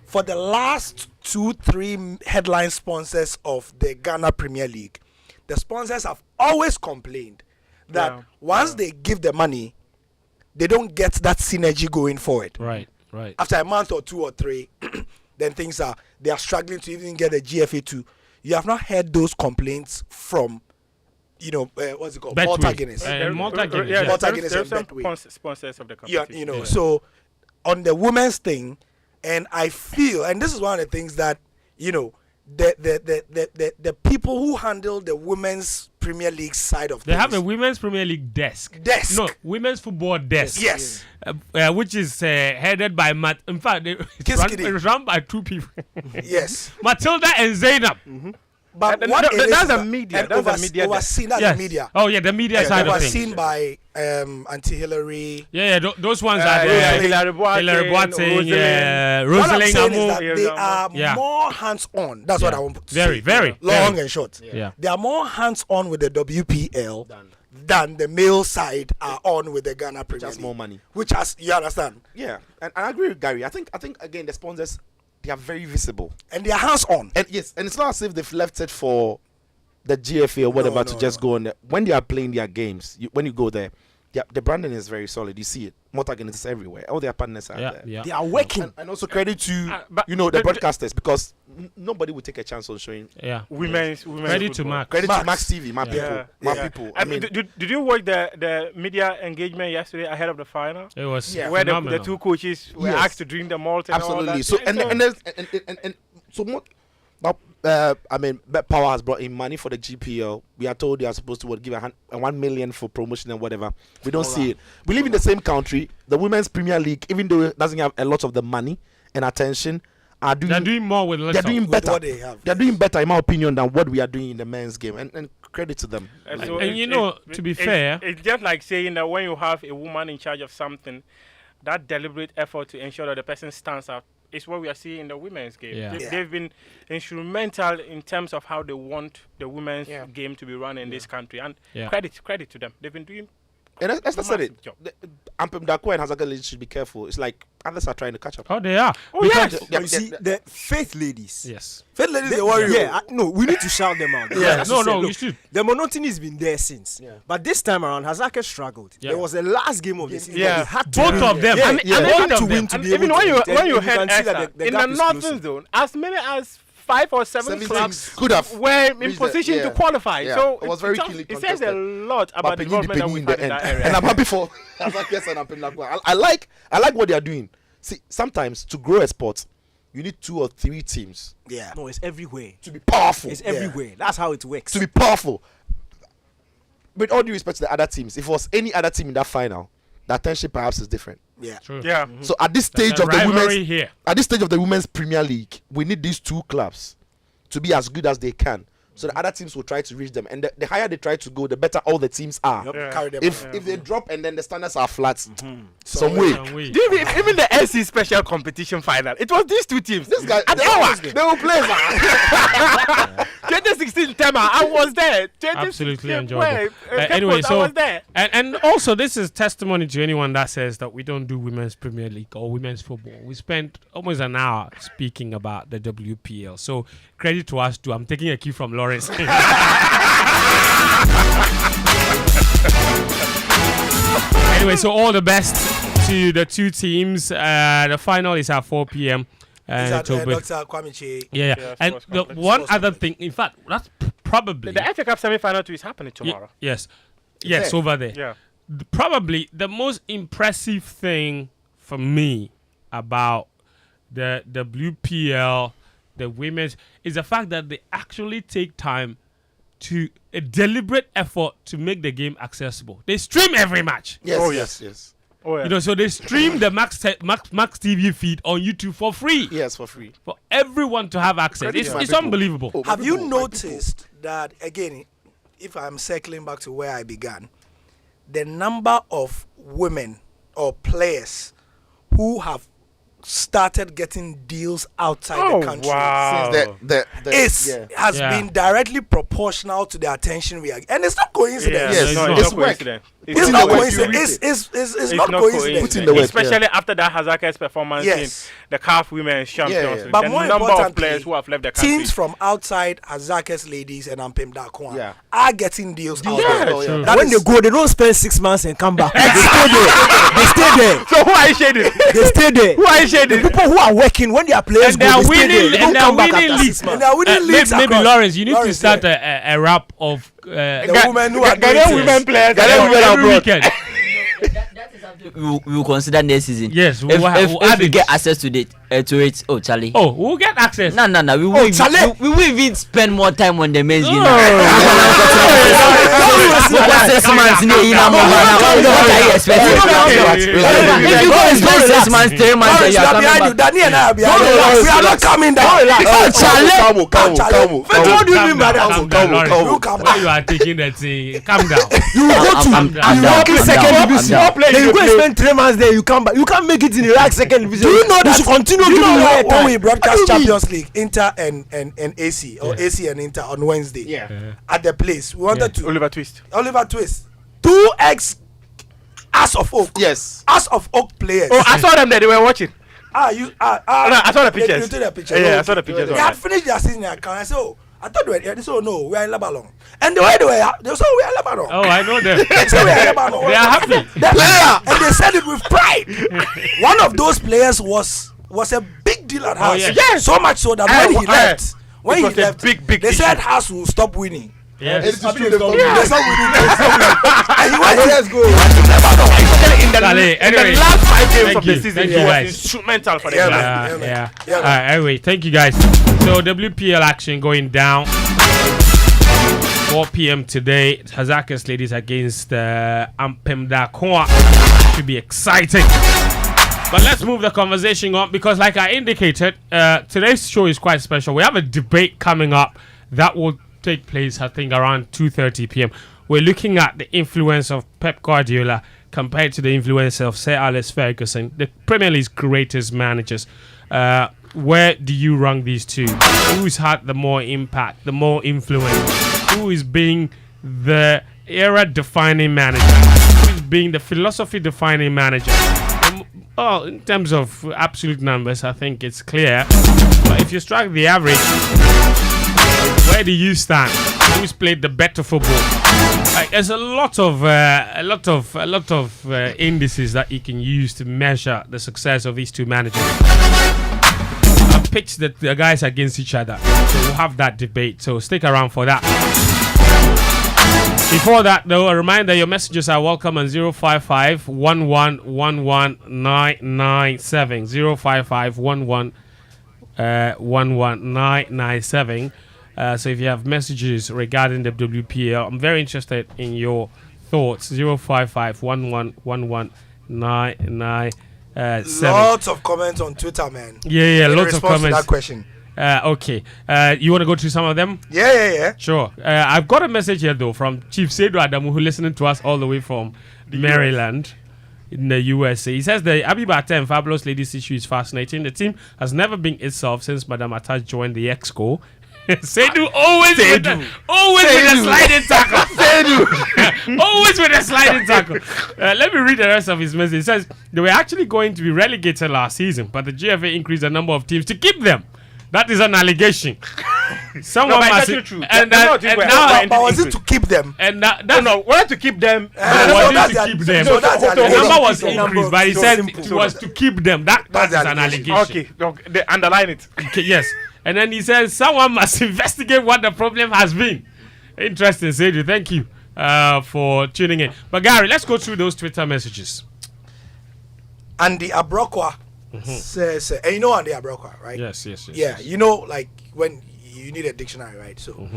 G: for the last 2-3 headline sponsors of the Ghana Premier League, the sponsors have always complained that once they give the money, they don't get that synergy going forward.
A: Right.
G: After a month or 2 or 3, then they are struggling to even get the GFA to. You have not heard those complaints from what's it called?
A: Betway.
G: Malta Guinness.
A: Malta Guinness.
F: Yeah,
G: Malta
F: there's
G: Guinness
F: some
G: and Betway.
F: sponsors of the
G: Yeah,
F: competition.
G: so on the women's thing, and I feel, and this is one of the things that the people who handle the women's Premier League side of
A: They
G: things,
A: have a women's Premier League desk.
G: Desk.
A: No, women's football desk.
G: Yes.
A: Which is headed by Matt. In fact, it's run by 2 people.
G: Yes.
A: Matilda and Zainab.
G: But
F: And
G: what
F: that-
G: it is
F: that's a
G: that-
F: media-
G: and
F: that's a
G: overs-
F: media desk.
G: overseen. That's
A: Yes.
G: the media.
A: Oh yeah, the media side of things.
G: Overseen by Auntie Hillary.
A: Yeah, those ones are
F: Hilary Boateng,
A: Hilary Boateng,
F: Rosalind.
G: What I'm
A: Rosalind
G: saying is
A: Amu.
G: that they are
A: Yeah.
G: more hands-on. That's what I want to say.
A: Very,
G: long
A: very.
G: and short.
A: Yeah.
G: They are more hands-on with the WPL than the male side are on with the Ghana Premier
E: Just
G: League.
E: more money.
G: Which has, you understand?
E: Yeah, and I agree with Gary. I think again the sponsors, they are very visible.
G: And they are hands-on.
E: And yes, and it's not as if they've left it for the GFA or whatever to just go on there. When they are playing their games, when you go there, the branding is very solid. You see it. Malta Guinness is everywhere. All their partners are there.
A: Yeah.
C: They are working.
E: And also credit to
F: but
E: the
F: the-
E: broadcasters, because nobody would take a chance on showing.
A: Yeah.
F: Women's
A: Credit to
F: football.
A: Mark.
E: Credit to
G: Max.
E: Max TV, my
F: Yeah.
E: people. I
F: And
E: mean,
F: did you watch the media engagement yesterday ahead of the final?
A: It was
F: Where the
A: phenomenal.
F: 2 coaches were
E: Yes.
F: asked to drink the malt and all
E: absolutely.
F: that.
E: So
F: Yeah,
E: and so more. I mean, Bet Power has brought in money for the GPL. We are told they are supposed to give a 1 million for promotion and whatever. We don't see it. We live in the same country. The Women's Premier League, even though it doesn't have a lot of the money and attention, are doing.
A: They're doing more with less.
E: They're doing
G: With
E: better.
G: what they have,
E: They're doing better, in my opinion, than what we are doing in the men's game. And credit to them.
F: And
A: to be fair,
F: it's just like saying that when you have a woman in charge of something, that deliberate effort to ensure that the person stands out is what we are seeing in the women's game.
A: Yeah.
F: They've been instrumental in terms of how they want the women's game to be run in this country. And credit to them. They've been doing.
E: And as I said it,
F: job.
E: Ampem Dakwa and Hazaka ladies should be careful. It's like others are trying to catch up.
A: Oh, they are.
F: Oh, yes.
C: You see, the faith ladies.
A: Yes.
G: Faith ladies, they worry.
C: Yeah, no, we need to shout them out.
G: Yeah.
C: As
A: No,
C: you said,
A: no,
C: look,
A: you should.
C: The monotony has been there since. But this time around, Hazaka struggled.
A: Yeah.
C: There was the last game of the season.
F: Yeah.
C: He had to
A: Both
C: win.
A: of them.
C: Yeah,
A: And-
C: yeah.
A: and
C: They
A: both
C: had
A: of
C: to
A: them.
C: win to
F: And
C: be able
F: even
C: to
F: when
C: win.
F: you
C: You
F: heard
C: can see that
F: Esther,
C: the
F: in the
C: gap is
F: northern
C: closing.
F: zone, as many as 5 or 7
E: 17
F: clubs
E: could have
F: were in
E: reached
F: position
E: the-
F: to qualify.
E: yeah.
F: So
E: It was very keenly
F: it says a
E: contested.
F: lot about
E: But
F: the
E: Penny
F: development that
E: in
F: we've
E: the
F: had in
E: end.
F: that area.
E: And I'm happy for Hazaka and Ampem Dakwa. I like what they are doing. See, sometimes to grow a sport, you need 2 or 3 teams
G: Yeah.
C: No, it's everywhere.
E: to be powerful.
C: It's everywhere. That's how it works.
E: To be powerful. With all due respect to the other teams, if it was any other team in that final, the attention perhaps is different.
G: Yeah.
A: True.
F: Yeah.
E: So at this stage
A: The
E: of the
A: rivalry
E: women's
A: here.
E: at this stage of the women's Premier League, we need these 2 clubs to be as good as they can. So the other teams will try to reach them, and the higher they try to go, the better all the teams are.
F: Yeah.
G: Carry them.
E: If they drop and then the standards are flat, some
G: way.
E: way.
F: Even the SC special competition final, it was these 2 teams.
E: This guy,
F: At
E: they
F: hour.
E: will play.
F: 2016 Tema, I was there.
A: Absolutely
F: 2016
A: enjoyable.
F: Cape
A: Anyway,
F: Coast, I
A: so
F: was there.
A: and also this is testimony to anyone that says that we don't do women's Premier League or women's football. We spent almost an hour speaking about the WPL. So credit to us too. I'm taking a cue from Lawrence. Anyway, so all the best to the 2 teams. The final is at 4 p.m.
G: Is that
A: Toby.
G: Dr. Kwame
A: Yeah. And
F: sports
A: the
F: complex.
A: one
G: Sports
A: other
G: complex.
A: thing, in fact, that's probably
F: The FA Cup semi-final too is happening tomorrow.
A: Yes. Yes,
E: there.
A: over there.
F: Yeah.
A: Probably the most impressive thing for me about the WPL, the women's, is the fact that they actually take time to a deliberate effort to make the game accessible. They stream every match.
E: Yes.
F: Oh, yeah.
A: You know, so they stream the Max TV feed on YouTube for free
E: Yes, for free.
A: for everyone to have access.
E: Credit to my
A: It's
E: people.
A: unbelievable.
E: Oh, my
G: Have you
E: people, my
G: noticed that, again, if I'm circling back to where I began, the number of women or players who have started getting deals outside the country
F: wow.
E: Since the
G: has
A: Yeah.
G: been directly proportional to the attention we are, and it's not coincidence.
E: Yes,
F: no,
A: no,
F: it's
E: it's
F: not
E: work.
F: coincidence.
G: It's
E: in
G: not
E: the work.
G: coincidence. It's not
F: not
G: coincidence.
E: Put in the work,
F: Especially after that Hazaka's performance
G: Yes.
F: in the CAF Women's Champions League.
G: But
F: the
G: more
F: number of
G: importantly,
F: players who have left the country.
G: teams from outside Hazaka's ladies and Ampem Dakwa
E: Yeah.
G: are getting deals out
F: Yeah,
G: there.
E: Oh,
A: true.
E: yeah.
G: That
C: When
G: is-
C: they go, they don't spend 6 months and come back. They stay there. They stay there.
F: So who are you shading?
C: They stay there.
F: Who are you shading?
C: The people who are working, when their players
A: And they
C: go,
A: are
C: they stay there.
A: winning,
C: They
A: and
C: don't
A: they are
C: come back
A: winning
C: after
A: leagues.
C: 6
G: and
C: months.
G: they are winning leagues
A: Maybe
G: across.
A: Lawrence, you need to
G: Lawrence,
A: start
G: yeah.
A: a rap of
G: The women who are doing
E: Ghanaian
G: things.
E: women players.
A: Every
E: Ghanaian women abroad.
A: weekend.
H: We will consider next season.
A: Yes,
H: If
A: we'll add
H: we
A: it.
H: get access to it, oh Charlie.
A: Oh, we'll get access.
H: No. We will. We will even spend more time on the men's game.
A: Oh.
H: What 6 months? What are you expecting? If you go and spend 6 months, 3 months, and you are coming back.
G: Danny and I we are not coming down.
E: Calm.
G: What do you mean by that?
A: Calm down, Lawrence.
G: You calm
A: Why
G: down.
A: you are taking that thing? Calm down.
C: You go to
H: I'm
C: you
H: down.
C: work in
H: I'm
C: second
H: down.
C: division.
H: I'm down.
C: Then you go and spend 3 months there. You come back. You can't make it in Iraq second division.
G: Do you know that?
C: should continue
G: Do you
C: giving
G: know
C: away
G: when
C: time.
G: we broadcast
C: What do you mean?
G: Champions League, Inter and AC or AC and Inter on Wednesday?
E: Yeah.
G: At the place, we wanted to
F: Oliver Twist.
G: Oliver Twist, 2 Ass of Oak.
E: Yes.
G: Ass of Oak players.
F: Oh, I saw them there. They were watching.
G: No,
F: I saw the pictures.
G: You took the picture.
F: Yeah, I
G: Okay.
F: saw the pictures.
G: They had finished their season account. I said, oh, I thought they were. They said, oh no, we are in Lebanon. And the way they were, they said, we are in Lebanon.
A: Oh, I know them.
G: They said we are in Lebanon.
A: They are happy.
G: And they said it with pride. One of those players was a big deal at House.
A: yeah.
F: Yes.
G: So much so that when he left,
F: It was a big
G: they
F: issue.
G: said House will stop winning.
A: Yes.
E: It's true.
G: They stopped winning. And he went to
E: Let's go.
F: In the
A: Charlie, anyway,
F: last 5 games
A: thank
F: of
A: you.
F: the season,
A: Thank
F: he
A: you,
F: was
A: guys.
F: instrumental for the
G: Yeah,
F: game.
G: man.
A: Yeah.
G: Yeah,
A: All right, anyway, thank you guys. So WPL action going down. 4 p.m. today. Hazakas ladies against Ampemda Koa. Should be exciting. But let's move the conversation on because, like I indicated, today's show is quite special. We have a debate coming up that will take place, I think, around 2:30 p.m. We're looking at the influence of Pep Guardiola compared to the influence of Sir Alex Ferguson, the Premier League's greatest managers. Where do you rank these two? Who's had the more impact, the more influence? Who is being the era-defining manager? Who is being the philosophy-defining manager? Well, in terms of absolute numbers, I think it's clear. But if you strike the average, where do you stand? Who's played the better football? Like, there's a lot of indices that you can use to measure the success of these two managers. I've pitched the guys against each other, so we'll have that debate. So stick around for that. Before that, though, a reminder: your messages are welcome on 055 1111997 055 1111997. So if you have messages regarding the WPL, I'm very interested in your thoughts. 055 1111997.
G: lots of comments on Twitter, man.
A: Yeah,
G: In
A: lots of
G: response to
A: comments.
G: that question.
A: Okay. You want to go through some of them?
G: Yeah.
A: Sure. I've got a message here, though, from Chief Sedu Adamu, who's listening to us all the way from Maryland in the USA. He says the Abibata and Fabulous Ladies issue is fascinating. The team has never been itself since Madame Attack joined the Exco. Sedu always with the sliding tackle. Always with a sliding tackle. Let me read the rest of his message. It says they were actually going to be relegated last season, but the GFA increased the number of teams to keep them. That is an allegation. Someone
F: but
A: must.
F: it's actually true.
A: And
F: They're not
A: now,
G: But was it to keep them?
A: and that
F: No, we had to keep them.
A: was it
G: that's
A: to
G: the-
A: keep them.
G: so that's the
A: The number
G: allegation.
A: was
G: The number
A: increased, but he
G: so
A: said
G: simple.
A: it was to keep them. That
G: That's
A: is
G: the
A: an
G: allegation.
A: allegation.
F: Okay, they underline it.
A: Okay, yes. And then he says someone must investigate what the problem has been. Interesting, Sadie. Thank you for tuning in. But Gary, let's go through those Twitter messages.
G: Andy Abrokwa says, and you know Andy Abrokwa, right?
A: Yes.
G: Yeah, you know, like when you need a dictionary, right? So,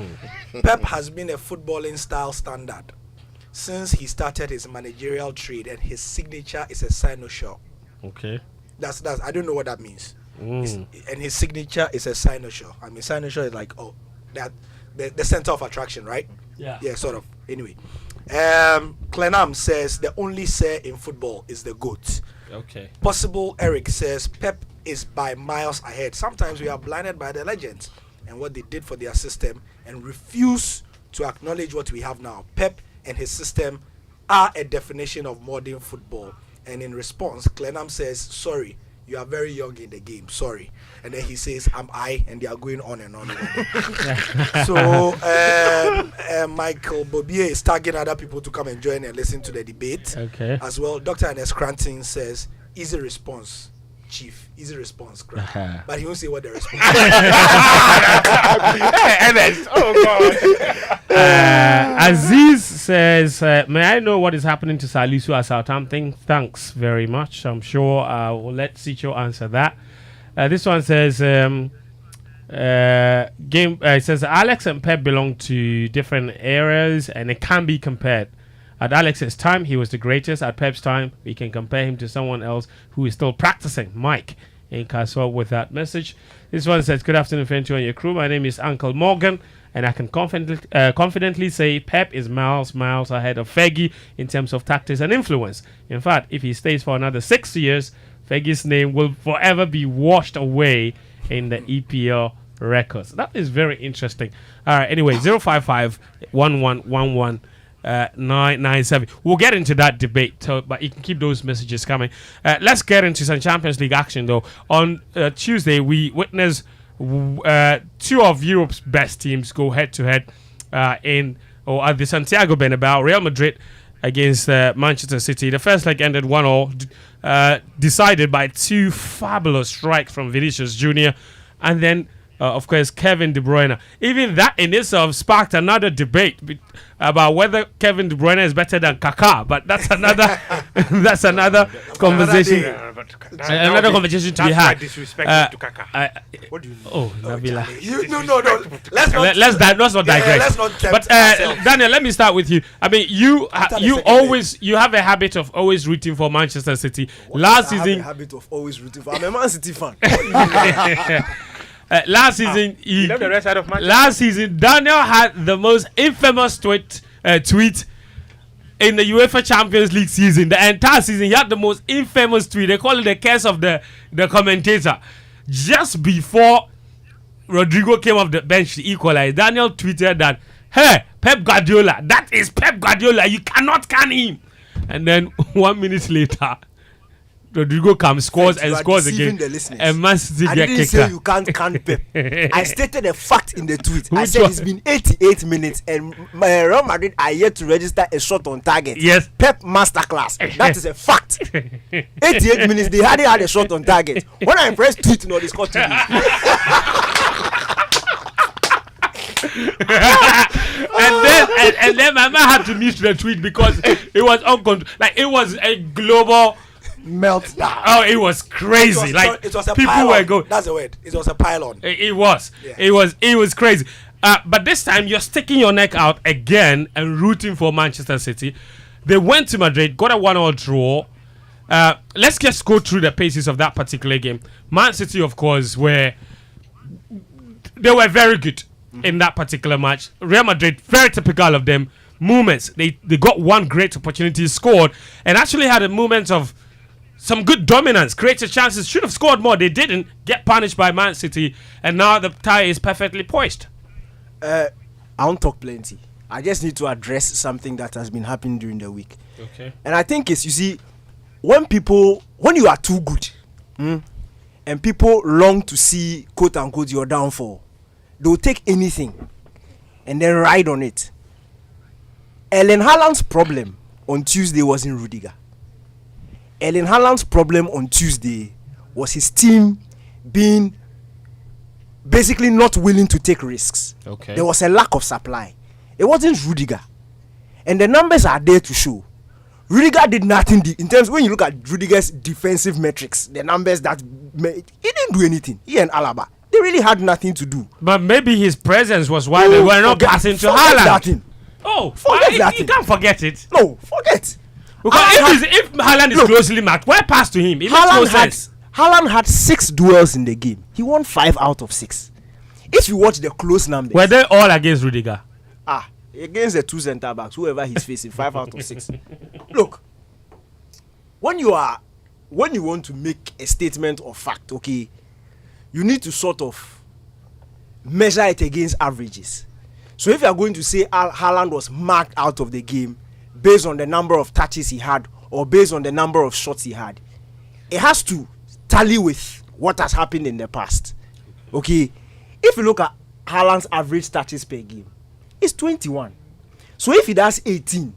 G: Pep has been a footballing style standard since he started his managerial trade, and his signature is a cynosure.
A: Okay.
G: That's I don't know what that means. And his signature is a cynosure. I mean, cynosure is like that the center of attraction, right? Yeah, sort of. Anyway, Clenham says the only say in football is the GOAT.
A: Okay.
G: Possible Eric says Pep is by miles ahead. Sometimes we are blinded by the legends and what they did for their system and refuse to acknowledge what we have now. Pep and his system are a definition of modern football. And in response, Clenham says, sorry, you are very young in the game. Sorry. And then he says, am I? And they are going on and on and on. So Michael Bobier is tagging other people to come and join and listen to the debate.
A: Okay.
G: As well, Dr. Ernest Cranton says, easy response, Chief. Easy response, Cranton. But he won't say what the response is.
F: Ernest, oh God.
A: Aziz says, may I know what is happening to Salisu at Southampton? Thanks very much. I'm sure we'll let Sicho answer that. This one says, it says Alex and Pep belong to different eras and it can be compared. At Alex's time, he was the greatest. At Pep's time, we can compare him to someone else who is still practicing. Mike in Castle with that message. This one says, good afternoon, Fentuo and your crew. My name is Uncle Morgan, and I can confidently say Pep is miles ahead of Fergie in terms of tactics and influence. In fact, if he stays for another 6 years, Fergie's name will forever be washed away in the EPL records. That is very interesting. All right, anyway, 055 1111 997. We'll get into that debate, but you can keep those messages coming. Let's get into some Champions League action, though. On Tuesday, we witnessed two of Europe's best teams go head-to-head at the Santiago Bernabeu. Real Madrid against Manchester City. The first leg ended 1-1, decided by two fabulous strikes from Vinicius Jr. and then of course, Kevin De Bruyne. Even that in itself sparked another debate about whether Kevin De Bruyne is better than Kaká. But that's another conversation. Another conversation to be had.
F: Disrespect to Kaká.
G: What do you mean?
A: Oh, Nabila.
G: No. Let's
A: not digress.
G: let's not tempt
A: But
G: ourselves.
A: Daniel, let me start with you. I mean, you have a habit of always rooting for Manchester City. Last
C: I have
A: season,
C: a habit of always rooting for. I'm a Man City fan. What do you mean?
A: last season,
F: You love the right side of Manchester.
A: last season, Daniel had the most infamous tweet in the UEFA Champions League season. The entire season, he had the most infamous tweet. They call it the curse of the commentator. Just before Rodrigo came off the bench to equalize, Daniel tweeted that, hey, Pep Guardiola, that is Pep Guardiola. You cannot can him. And then 1 minute later, Rodrigo comes, scores and scores again. And Man City
C: I
A: get
C: didn't
A: kicked
C: say
A: out.
C: you can't can Pep. I stated a fact in the tweet. I
A: Which
C: said
A: one?
C: it's been 88 minutes and Real Madrid are yet to register a shot on target.
A: Yes.
C: Pep masterclass. That is a fact. 88 minutes, they hardly had a shot on target. When I press tweet, no, they scored 2 goals.
A: and then my man had to mute the tweet because it was uncontrolled. Like it was a global
C: meltdown.
A: Oh, it was crazy.
G: It was a
A: people
G: pylon.
A: were going.
G: That's the word. It was a pylon.
A: It was.
G: Yeah.
A: It was crazy. But this time you're sticking your neck out again and rooting for Manchester City. They went to Madrid, got a 1-1 draw. Let's just go through the paces of that particular game. Man City, of course, they were very good in that particular match. Real Madrid, very typical of them. Moments. They got one great opportunity, scored, and actually had a moment of some good dominance, created chances, should have scored more. They didn't, get punished by Man City, and now the tie is perfectly poised.
C: I won't talk plenty. I just need to address something that has been happening during the week.
A: Okay.
C: And I think it's, you see, when you are too good, and people long to see, quote unquote, your downfall, they'll take anything and then ride on it. Erling Haaland's problem on Tuesday wasn't Rudiger. Erling Haaland's problem on Tuesday was his team being basically not willing to take risks.
A: Okay.
C: There was a lack of supply. It wasn't Rudiger. And the numbers are there to show. Rudiger did nothing in terms, when you look at Rudiger's defensive metrics, the numbers he didn't do anything. He and Alaba, they really had nothing to do.
A: But maybe his presence was why they were not passing to Haaland.
C: Forget that.
A: You can't forget it.
C: No, forget.
A: Because if Haaland is closely marked, why pass to him? It makes no sense.
C: Haaland had 6 duels in the game. He won 5 out of 6. If you watch the close numbers,
A: Were they all against Rudiger?
C: Against the 2 centre backs, whoever he's facing, 5 out of 6. Look, when you want to make a statement of fact, okay, you need to sort of measure it against averages. So if you are going to say Haaland was marked out of the game based on the number of touches he had or based on the number of shots he had, it has to tally with what has happened in the past. Okay, if you look at Haaland's average touches per game, it's 21. So if he does 18,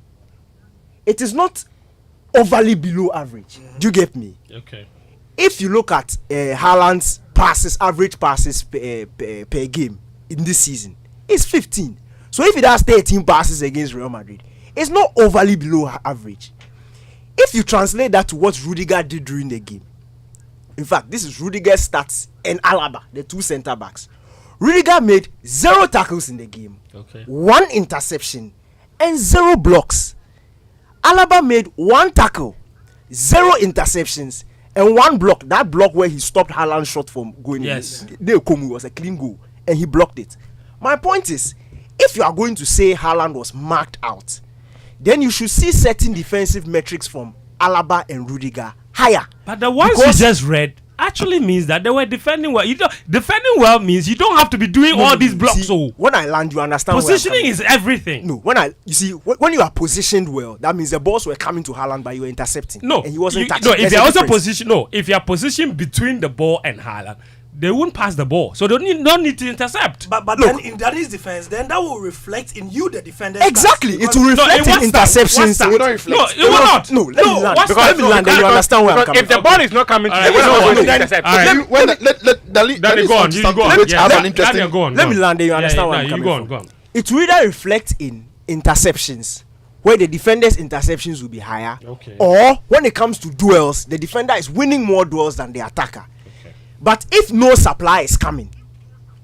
C: it is not overly below average. Do you get me?
A: Okay.
C: If you look at Haaland's average passes per game in this season, it's 15. So if he does 13 passes against Real Madrid, it's not overly below average. If you translate that to what Rudiger did during the game, in fact, this is Rudiger's stats and Alaba, the two centre backs. Rudiger made 0 tackles in the game, 1 interception, and 0 blocks. Alaba made 1 tackle, 0 interceptions, and 1 block. That block where he stopped Haaland's shot from going in. It was a clean goal, and he blocked it. My point is, if you are going to say Haaland was marked out, then you should see certain defensive metrics from Alaba and Rudiger higher.
A: But the ones you just read actually means that they were defending well. Defending well means you don't have to be doing all these blocks.
C: See, when I land, you understand.
A: Positioning is everything.
C: No, when you are positioned well, that means the balls were coming to Haaland, but you were intercepting.
A: No,
C: and he wasn't touching.
A: No, if you're also positioned, if you're positioned between the ball and Haaland, they won't pass the ball, so they don't need to intercept.
G: But look, then in Daddy's defense, then that will reflect in you, the defender.
C: Exactly, it will reflect in interceptions.
A: It will not. No, it will not.
C: No, let me land. Let me land, then you understand where I'm coming from.
F: If the ball is not coming to the ball, going to intercept.
A: Let go on. You go on.
C: Let me land, then you understand where I'm coming from. It will either reflect in interceptions, where the defender's interceptions will be higher, or when it comes to duels, the defender is winning more duels than the attacker. But if no supply is coming,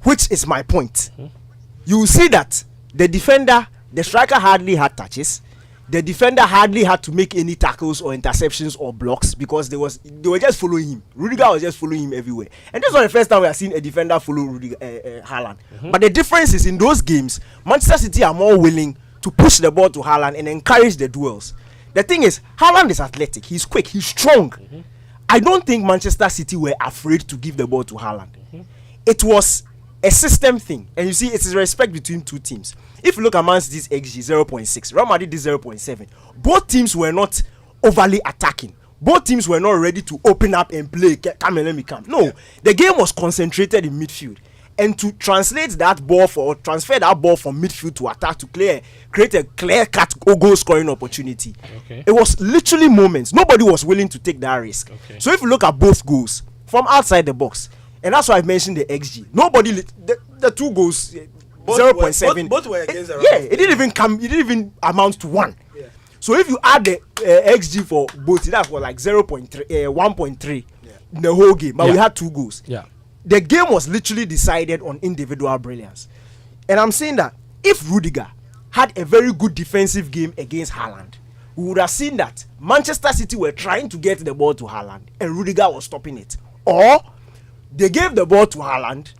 C: which is my point, you will see that the striker hardly had touches. The defender hardly had to make any tackles or interceptions or blocks because they were just following him. Rudiger was just following him everywhere. And this was the first time we have seen a defender follow Haaland. But the difference is in those games, Manchester City are more willing to push the ball to Haaland and encourage the duels. The thing is, Haaland is athletic, he's quick, he's strong. I don't think Manchester City were afraid to give the ball to Haaland. It was a system thing. And you see, it's a respect between two teams. If you look at Man City's XG, 0.6. Real Madrid did 0.7. Both teams were not overly attacking. Both teams were not ready to open up and play. Come and let me come. No, the game was concentrated in midfield. And to translate that ball transfer that ball from midfield to attack to create a clear-cut goal scoring opportunity. It was literally moments. Nobody was willing to take that risk. So if you look at both goals from outside the box, and that's why I mentioned the XG. The 2 goals, 0.7.
G: Both were against the
C: it didn't even amount to 1. So if you add the XG for both, that was like 0.3, 1.3 in the whole game. But we had 2 goals. The game was literally decided on individual brilliance. And I'm saying that if Rudiger had a very good defensive game against Haaland, we would have seen that Manchester City were trying to get the ball to Haaland and Rudiger was stopping it. Or they gave the ball to Haaland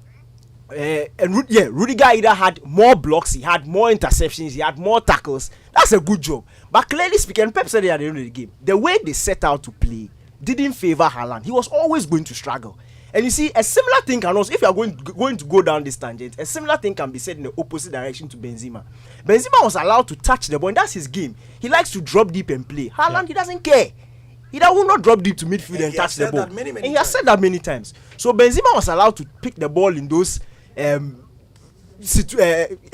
C: Rudiger either had more blocks, he had more interceptions, he had more tackles. That's a good job. But clearly speaking, Pep said at the end of the game, the way they set out to play didn't favor Haaland. He was always going to struggle. And you see, a similar thing can also, if you are going to go down this tangent, a similar thing can be said in the opposite direction to Benzema. Benzema was allowed to touch the ball, and that's his game. He likes to drop deep and play. Haaland, he doesn't care. He will not drop deep to midfield and touch the ball. And he has said that many times. So Benzema was allowed to pick the ball in those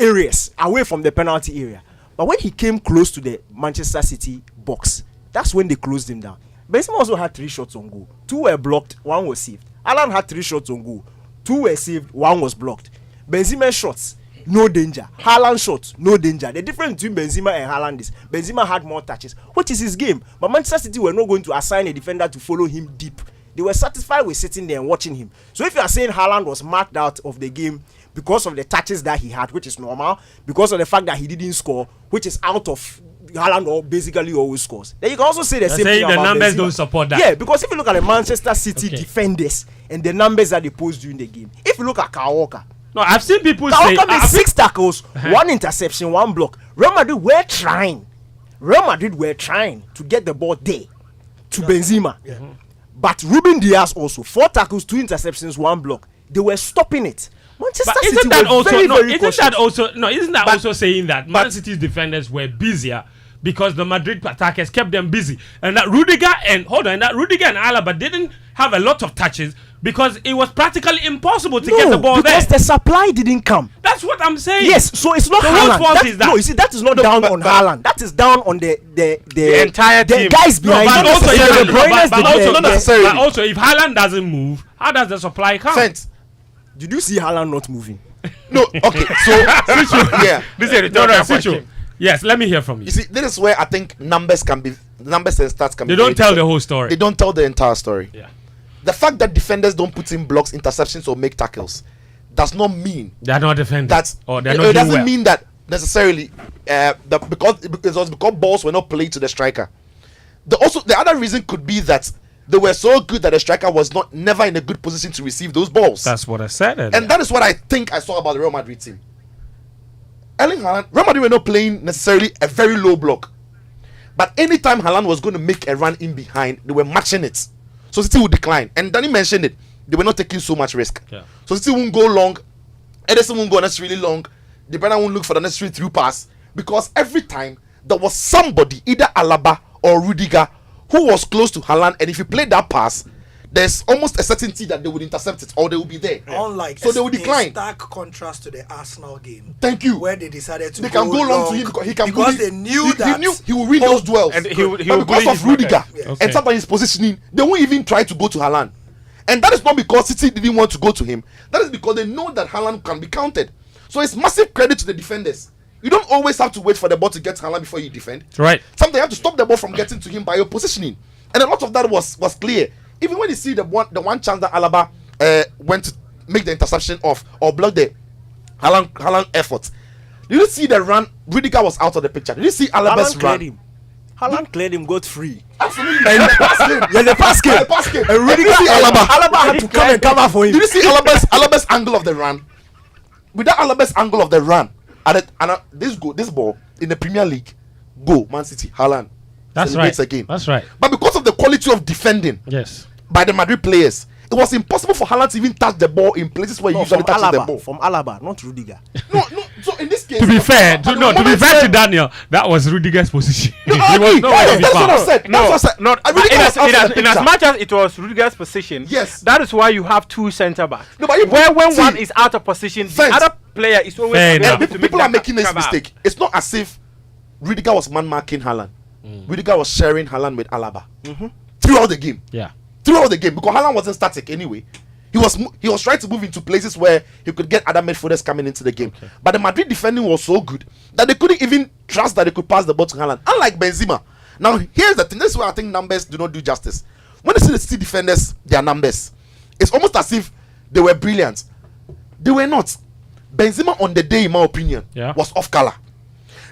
C: areas, away from the penalty area. But when he came close to the Manchester City box, that's when they closed him down. Benzema also had 3 shots on goal. 2 were blocked, 1 was saved. Haaland had 3 shots on goal. 2 were saved, 1 was blocked. Benzema shots, no danger. Haaland shots, no danger. The difference between Benzema and Haaland is Benzema had more touches, which is his game. But Manchester City were not going to assign a defender to follow him deep. They were satisfied with sitting there and watching him. So if you are saying Haaland was marked out of the game because of the touches that he had, which is normal, because of the fact that he didn't score, which is out of Haaland, or basically always scores, then you can also say the same thing about
A: the numbers
C: Benzema.
A: Don't support that.
C: Yeah, because if you look at the Manchester City defenders and the numbers that they post during the game, if you look at Kyle Walker,
A: no, I've seen people
C: Kyle
A: say
C: Walker made 6 tackles, 1 interception, 1 block. Real Madrid were trying to get the ball there to Benzema. But Ruben Diaz also 4 tackles, 2 interceptions, 1 block. They were stopping it. Manchester City
A: isn't that
C: were
A: also
C: very,
A: no?
C: very
A: Isn't
C: cautious.
A: that also no? Isn't that also saying that Man City's defenders were busier because the Madrid attackers kept them busy, and that Rudiger and Alaba didn't have a lot of touches because it was practically impossible to get the ball there.
C: Because the supply didn't come.
A: That's what I'm saying.
C: Yes, so it's not
A: So
C: Haaland.
A: whose fault is that?
C: No, you see, that is not down on Haaland. That is down on the
F: entire team.
C: guys behind
A: But
C: him.
A: also,
C: The Bruyne's
A: but also, if Haaland doesn't move, how does the supply come?
C: Did you see Haaland not moving?
E: No, okay. So yeah,
F: This is a
A: No,
F: rhetorical
A: Situ.
F: question.
A: Yes, let me hear from you.
E: you see, this is where I think numbers and stats can
A: They
E: be.
A: don't
E: very
A: tell the
E: different.
A: whole story.
E: They don't tell the entire story.
A: Yeah.
E: The fact that defenders don't put in blocks, interceptions, or make tackles does not mean
A: They're not defending.
E: that
A: Or they're
E: it
A: not doing
E: doesn't
A: well.
E: mean that necessarily because it was because balls were not played to the striker. The other reason could be that they were so good that the striker was never in a good position to receive those balls.
A: That's what I said.
E: And that is what I think I saw about the Real Madrid team. Erling Haaland, Real Madrid were not playing necessarily a very low block, but anytime Haaland was going to make a run in behind, they were matching it. So City would decline. And Danny mentioned it. They were not taking so much risk.
A: Yeah.
E: So City won't go long. Ederson won't go necessarily long. The Brenner won't look for the necessary through pass, because every time there was somebody, either Alaba or Rudiger, who was close to Haaland, and if you played that pass, there's almost a certainty that they would intercept it or they will be there.
G: Unlike
E: So they will decline.
G: in stark contrast to the Arsenal game.
E: Thank you.
G: Where they decided to
E: They can go long to him because he can
G: because
E: bully-
G: they knew
E: he
G: that
E: knew he will win those duels.
F: And he will
E: But
F: bully
E: because of
F: his marker.
E: Rudiger
G: Yes.
A: Okay.
E: and sometimes his positioning, they won't even try to go to Haaland. And that is not because City didn't want to go to him. That is because they know that Haaland can be counted. So it's massive credit to the defenders. You don't always have to wait for the ball to get to Haaland before you defend.
A: Right.
E: Sometimes you have to stop the ball from getting to him by your positioning. And a lot of that was clear. Even when you see the one chance that Alaba went to make the interception of or block the Haaland effort. Did you see the run? Rudiger was out of the picture. Did you see Alaba's
C: Haaland
E: run?
C: cleared him. Haaland cleared him, got free.
E: Absolutely. And the pass came.
C: Yeah, the pass came.
E: The pass came.
C: And Rudiger,
E: Did you see Alaba?
C: Alaba had to come and cover for him.
E: Did you see Alaba's angle of the run? With that Alaba's angle of the run, this ball in the Premier League, go Man City, Haaland.
A: That's
E: celebrates
A: right.
E: Again.
A: That's right.
E: But because of the quality of defending
A: Yes.
E: by the Madrid players, it was impossible for Haaland to even touch the ball in places where he
C: No,
E: usually
C: from
E: touches the
C: Alaba,
E: ball.
C: from Alaba, not Rudiger.
E: No. So in this case,
A: To be fair,
E: but the
A: to be
E: moment
A: fair to
E: when-
A: Daniel, that was Rudiger's position.
E: No,
A: He
E: I
A: was
E: agree.
A: nowhere to be
E: That's what I
A: found.
E: said. That's what I said.
F: Not
E: I really
F: in,
E: was out of the
F: in as
E: picture.
F: much as it was Rudiger's position.
E: Yes.
F: That is why you have two centre backs.
E: No, but you-
F: when
E: see,
F: one is out of position, the
E: Fence.
F: other player is always
A: Fair
F: available
A: enough.
F: to make
E: People are
F: that
E: making this
F: cover up.
E: mistake. It's not as if Rudiger was man marking Haaland. Rudiger was sharing Haaland with Alaba throughout the game.
A: Yeah.
E: Throughout the game, because Haaland wasn't static anyway. He was trying to move into places where he could get other midfielders coming into the game. But the Madrid defending was so good that they couldn't even trust that they could pass the ball to Haaland. Unlike Benzema. Now here's the thing. This is where I think numbers do not do justice. When you see the City defenders, their numbers, it's almost as if they were brilliant. They were not. Benzema on the day, in my opinion, was off color.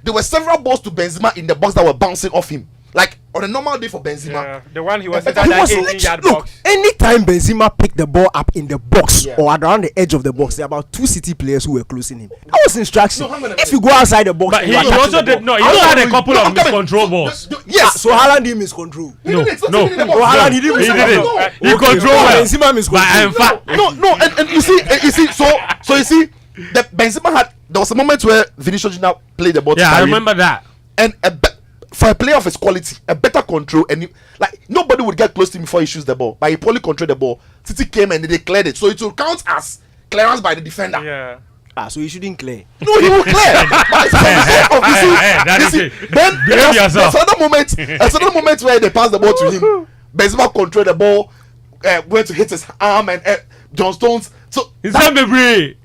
E: There were several balls to Benzema in the box that were bouncing off him. Like on a normal day for Benzema.
F: Yeah, the one he was
E: He
F: inside that
E: was
F: 18-yard
C: Look,
F: box.
C: anytime Benzema picked the ball up in the box
E: Yeah.
C: or around the edge of the box, there are about two City players who were closing him. That was instruction.
E: No, hang on a
C: If you go outside the box,
A: But
C: and
A: he
C: you are touching
A: also
C: the
A: did
C: ball.
A: no. He
E: I
A: also
E: don't
A: had a
E: know.
A: couple
E: No,
A: of
E: I'm coming.
A: miscontrol balls.
E: Yes.
C: So Haaland didn't miscontrol.
A: No,
E: It's not
A: no,
E: in the box.
C: Oh, Haaland, he
A: he
C: didn't
A: did
C: miscontrol.
A: it. He
C: Okay,
A: controlled well.
C: Benzema miscontrol.
A: But in fact,
E: And you see, so you see, the Benzema had. There was a moment where Vinicius Junior played the ball. to
A: yeah, I
E: Tahiru,
A: remember that.
E: And for a player of his quality, a better control, and like nobody would get close to him before he shoots the ball. But he poorly controlled the ball. City came and they cleared it, so it will count as clearance by the defender.
F: Yeah.
C: So he shouldn't clear.
E: No, he will clear. But it's for the sake of
A: that
E: you
A: is
E: see,
A: it.
E: then
A: Behave yourself.
E: there's another moment where they pass the ball to him. Benzema controlled the ball, went to hit his arm, and John Stones. So
A: It's not Bebre.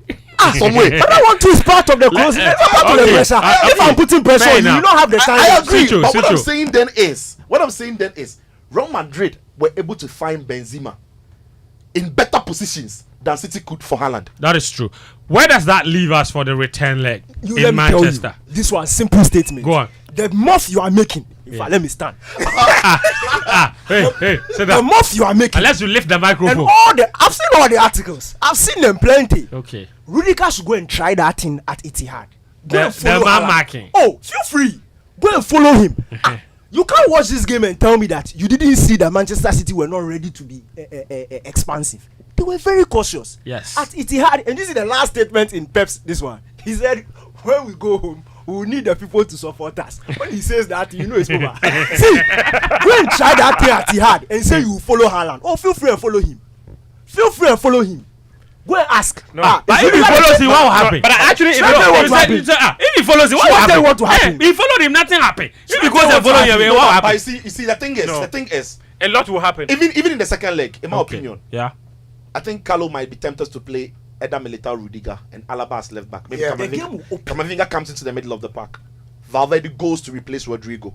E: some way.
C: But that one too is part of the closing. It's part of the
A: okay.
C: pressure. If I'm putting pressure
A: Fair
C: on you, you
A: enough.
C: don't have the time.
E: I agree.
A: Sitcho,
E: But what I'm
A: Sitcho.
E: saying then is Real Madrid were able to find Benzema in better positions than City could for Haaland.
A: That is true. Where does that leave us for the return leg
C: You
A: in
C: let me tell
A: Manchester?
C: you, this one simple statement.
A: Go on.
C: The mouth you are making. In fact, let me stand.
A: Hey, sit
C: The
A: down.
C: mouth you are making.
A: Unless you lift the
C: And
A: microphone.
C: I've seen all the articles. I've seen them plenty.
A: Okay.
C: Rudiger should go and try that thing at Etihad. Go
A: The
C: and follow
A: man
C: Haaland.
A: marking.
C: Oh, feel free. Go and follow him. You can't watch this game and tell me that you didn't see that Manchester City were not ready to be expansive. They were very cautious.
A: Yes.
C: At Etihad, and this is the last statement in Pep's this one. He said, when we go home, we will need the people to support us. When he says that, you know it's over. See, go and try that thing at Etihad and say you will follow Haaland. Oh, feel free and follow him. Feel free and follow him. Go and ask.
F: No.
A: But if he follows him, what will happen?
F: But actually, if
C: Should I tell you what will happen?
A: If he follows him, what
C: Should
A: will
C: I tell you
A: happen?
C: what will happen?
A: He followed him, nothing happened. If he
C: I
A: goes
C: tell you
A: and
C: what will
A: follow him,
C: happen?
A: what will
E: But
A: happen?
E: you see, the thing is,
F: a lot will happen.
E: even in the second leg, in my opinion,
A: Yeah.
E: I think Carlo might be tempted to play Eda Militao, Rudiger, and Alaba as left back. Maybe
G: Yeah.
E: Camavinga comes into the middle of the park. Valverde goes to replace Rodrigo.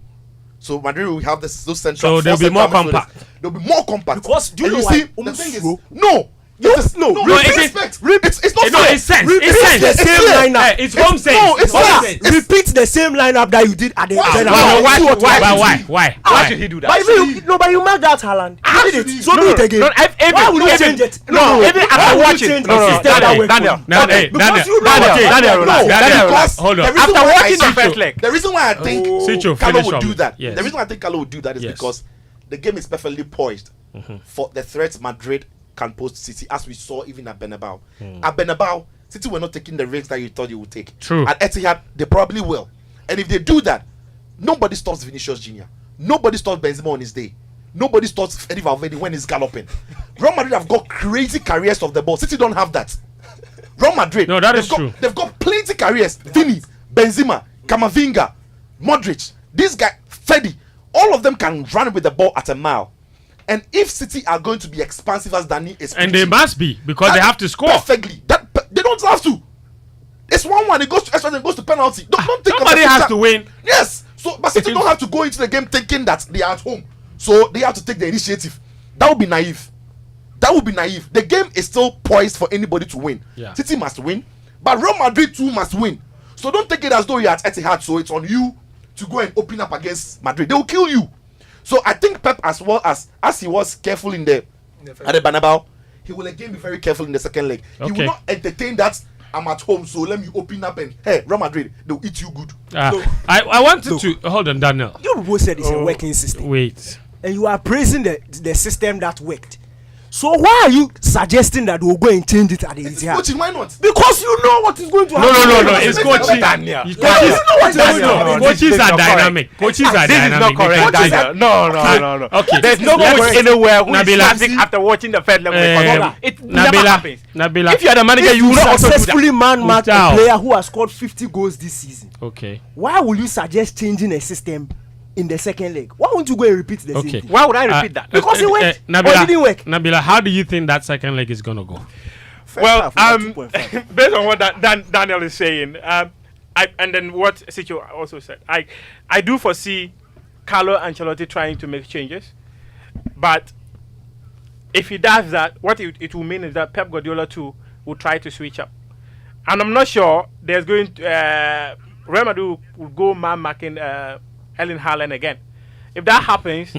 E: So Madrid will have those central.
A: So they'll be more compact.
E: They'll be more compact.
C: Because do you know
E: see,
C: why?
E: the thing is,
C: No.
E: no. Respect. It's not fair.
A: It's sense.
C: Repeat
A: It's sense.
C: the same lineup.
A: It's home sense.
E: No, it's not.
C: Repeat the same lineup that you did at the
A: Why?
F: Why should he do that?
C: But you marked out Haaland. You did it. So do it again.
F: Why
C: would you change it?
F: Even after watching,
C: Daniel.
A: Hold on.
E: After
F: watching the first leg,
E: the reason why I think
A: Sitsofe,
E: Carlo
A: finish
E: would
A: up.
E: do that.
A: Yes.
E: The reason why I think Carlo would do that is
A: Yes.
E: because the game is perfectly poised for the threats Madrid can pose to City, as we saw even at Bernabeu. At Bernabeu, City were not taking the risks that you thought you would take.
A: True.
E: At Etihad, they probably will. And if they do that, nobody stops Vinicius Jr. Nobody stops Benzema on his day. Nobody stops Eddie Valverde when he's galloping. Real Madrid have got crazy careers of the ball. City don't have that. Real Madrid,
A: No, that is true.
E: They've got plenty careers. Vini, Benzema, Camavinga, Modric, this guy, Freddy, all of them can run with the ball at a mile. And if City are going to be expansive as Danny is,
A: And they must be because they have to score.
E: perfectly. They don't have to. It's 1-1. It goes to extra. It goes to penalty. Don't think
A: Somebody
E: of the
A: has
E: future.
A: to win.
E: Yes. So, but City don't have to go into the game thinking that they are at home. So they have to take the initiative. That would be naive. The game is still poised for anybody to win.
A: Yeah.
E: City must win, but Real Madrid too must win. So don't take it as though you're at Etihad. So it's on you to go and open up against Madrid. They will kill you. So I think Pep, as well as he was careful at the Bernabeu, he will again be very careful in the second leg. He
A: Okay.
E: will not entertain that I'm at home, so let me open up and hey, Real Madrid, they'll eat you good. So,
A: I wanted to hold on, Daniel.
C: You both said it's a working system,
A: Wait.
C: and you are praising the system that worked. So why are you suggesting that we'll go and change it at the
E: it's
C: Etihad?
E: coaching, why not?
C: Because you know what is going to
A: No.
C: happen.
A: It's coaching.
F: Daniel.
A: Coaches
F: Daniel.
A: are dynamic. Coaches are
F: This is not
A: dynamic.
F: correct,
A: They can
F: Daniel. No.
A: Okay.
F: There's no
A: Let's-
F: coach anywhere who is
A: Nabila.
F: static after watching the first level. It never happens.
A: Nabila.
F: If you are the manager,
C: If
F: you will not also do that.
C: successfully man-mark a
A: Muftawu.
C: player who has scored 50 goals this season,
A: Okay.
C: why will you suggest changing a system in the second leg? Why won't you go and repeat the same
A: Okay.
C: thing?
F: Why would I repeat that?
C: Because it worked. Or
A: Nabila,
C: it didn't work.
A: Nabila, how do you think that second leg is gonna go?
F: Well,
C: half, we got 2.5.
F: based on what Daniel is saying, and then what Sitcho also said, I do foresee Carlo Ancelotti trying to make changes, but if he does that, what it will mean is that Pep Guardiola too will try to switch up, and I'm not sure there's going to Real Madrid will go man marking Erling Haaland again. If that happens,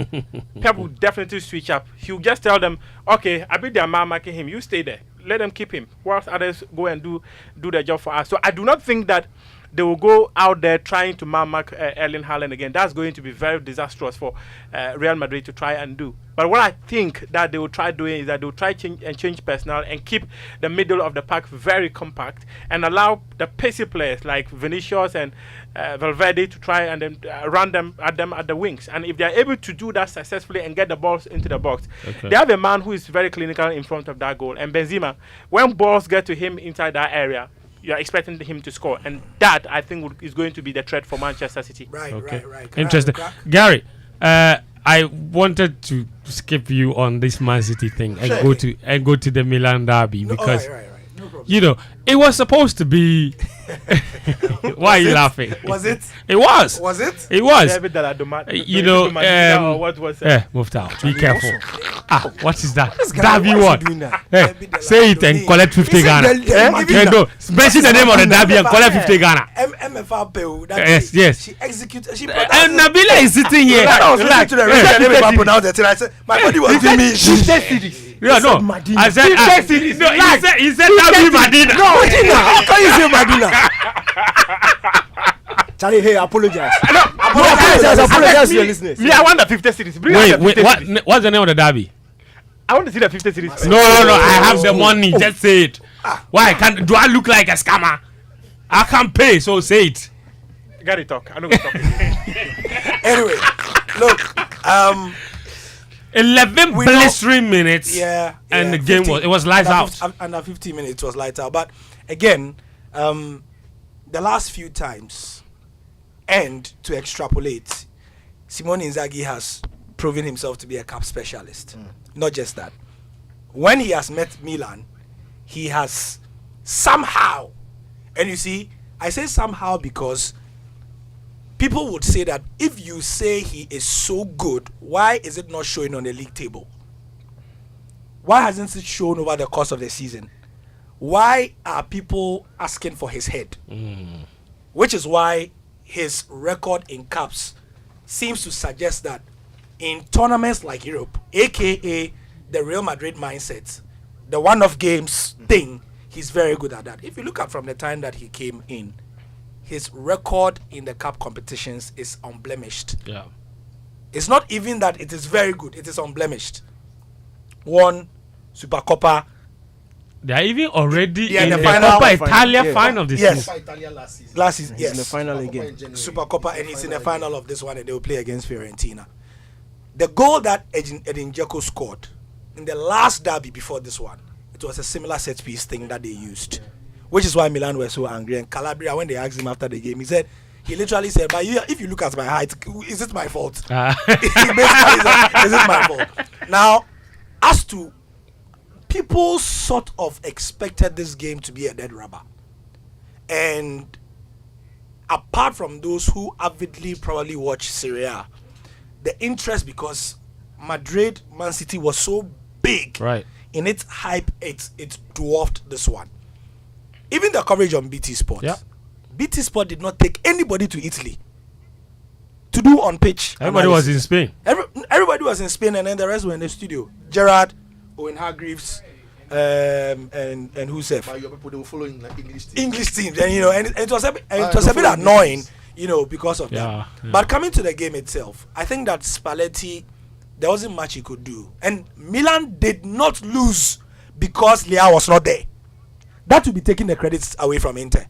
F: Pep will definitely switch up. He'll just tell them, okay, I bet they're man marking him. You stay there. Let them keep him whilst others go and do the job for us. So I do not think that they will go out there trying to man mark Erling Haaland again. That's going to be very disastrous for Real Madrid to try and do. But what I think that they will try doing is that they will try change personnel and keep the middle of the pack very compact and allow the pacey players like Vinicius and Valverde to try and then run them at the wings. And if they are able to do that successfully and get the balls into the box, they have a man who is very clinical in front of that goal. And Benzema, when balls get to him inside that area, you are expecting him to score, and that I think is going to be the threat for Manchester City.
G: Right.
A: Interesting. Gary, I wanted to skip you on this Man City thing and go to the Milan derby because
G: Right. No problem.
A: you know it was supposed to be. Why are you laughing?
G: Was it?
A: It was.
G: Was it?
A: It was.
F: David Dalla
A: You know,
F: what was it?
A: Muftawu, be careful. What is that?
C: guy,
A: Derby
C: why is he
A: what?
C: doing that?
A: Say it and collect 50
C: Is it
A: Ghana. No, mention the name of the derby and collect 50 Ghana.
G: MFR Pew.
A: Yes.
G: She executed. She
A: And Nabila is sitting here.
G: I was listening to the record. I pronounced it. I said, my body was giving me.
A: Yeah, no.
C: Madina.
A: I said, no, he said Derby Madina.
C: No, Madina. How can you say Madina? Charlie, hey, apologize. Apologize to your listeners.
F: Me, I want the 50 cities. Bring out the 50 cities.
A: What's the name of the derby?
F: I want to see the 50 cities.
A: No, I have the money. Just say it. Why? Do I look like a scammer? I can't pay, so say it.
F: Gotta talk. I don't go talk.
G: Anyway, look.
A: 11
G: We
A: blistering minutes. And the game was lights out.
G: Under 15 minutes, it was lights out. But again, the last few times, and to extrapolate, Simone Inzaghi has proven himself to be a cup specialist. Not just that. When he has met Milan, he has somehow, and you see, I say somehow because people would say that if you say he is so good, why is it not showing on the league table? Why hasn't it shown over the course of the season? Why are people asking for his head? Which is why his record in caps seems to suggest that in tournaments like Europe, aka the Real Madrid mindset, the one-off games thing, he's very good at that. If you look at from the time that he came in, his record in the cup competitions is unblemished.
A: Yeah.
G: It's not even that it is very good, it is unblemished. Won Supercoppa.
A: They are even already
G: Yeah,
A: in
G: the
A: the
G: final-
A: Coppa Italia
C: Yeah.
A: final this
G: Yes.
A: season.
G: Last season,
C: He's in the
G: yes.
C: final again.
G: Supercoppa, and he's in the final of this one, and they will play against Fiorentina. The goal that Edin Dzeko scored in the last derby before this one, it was a similar set piece thing that they used, which is why Milan were so angry. And Calabria, when they asked him after the game, he literally said, "But if you look at my height, is it my fault?" He basically said, "Is it my fault?" Now, as to people sort of expected this game to be a dead rubber, and apart from those who avidly probably watch Serie A, the interest, because Madrid, Man City was so big
A: Right.
G: in its hype, it dwarfed this one. Even the coverage on BT Sport.
A: Yeah.
G: BT Sport did not take anybody to Italy to do on pitch.
A: Everybody was
G: analysis.
A: in Spain.
G: Everybody was in Spain, and then the rest were in the studio. Gerard, Owen Hargreaves, and who's F?
E: But your people, they were following like English teams.
G: English teams, and and it was a bit,
E: Ah,
G: it was a bit
E: no,
G: annoying, because of
A: Yeah,
G: that.
A: yeah.
G: But coming to the game itself, I think that Spalletti, there wasn't much he could do, and Milan did not lose because Leao was not there. That would be taking the credits away from Inter.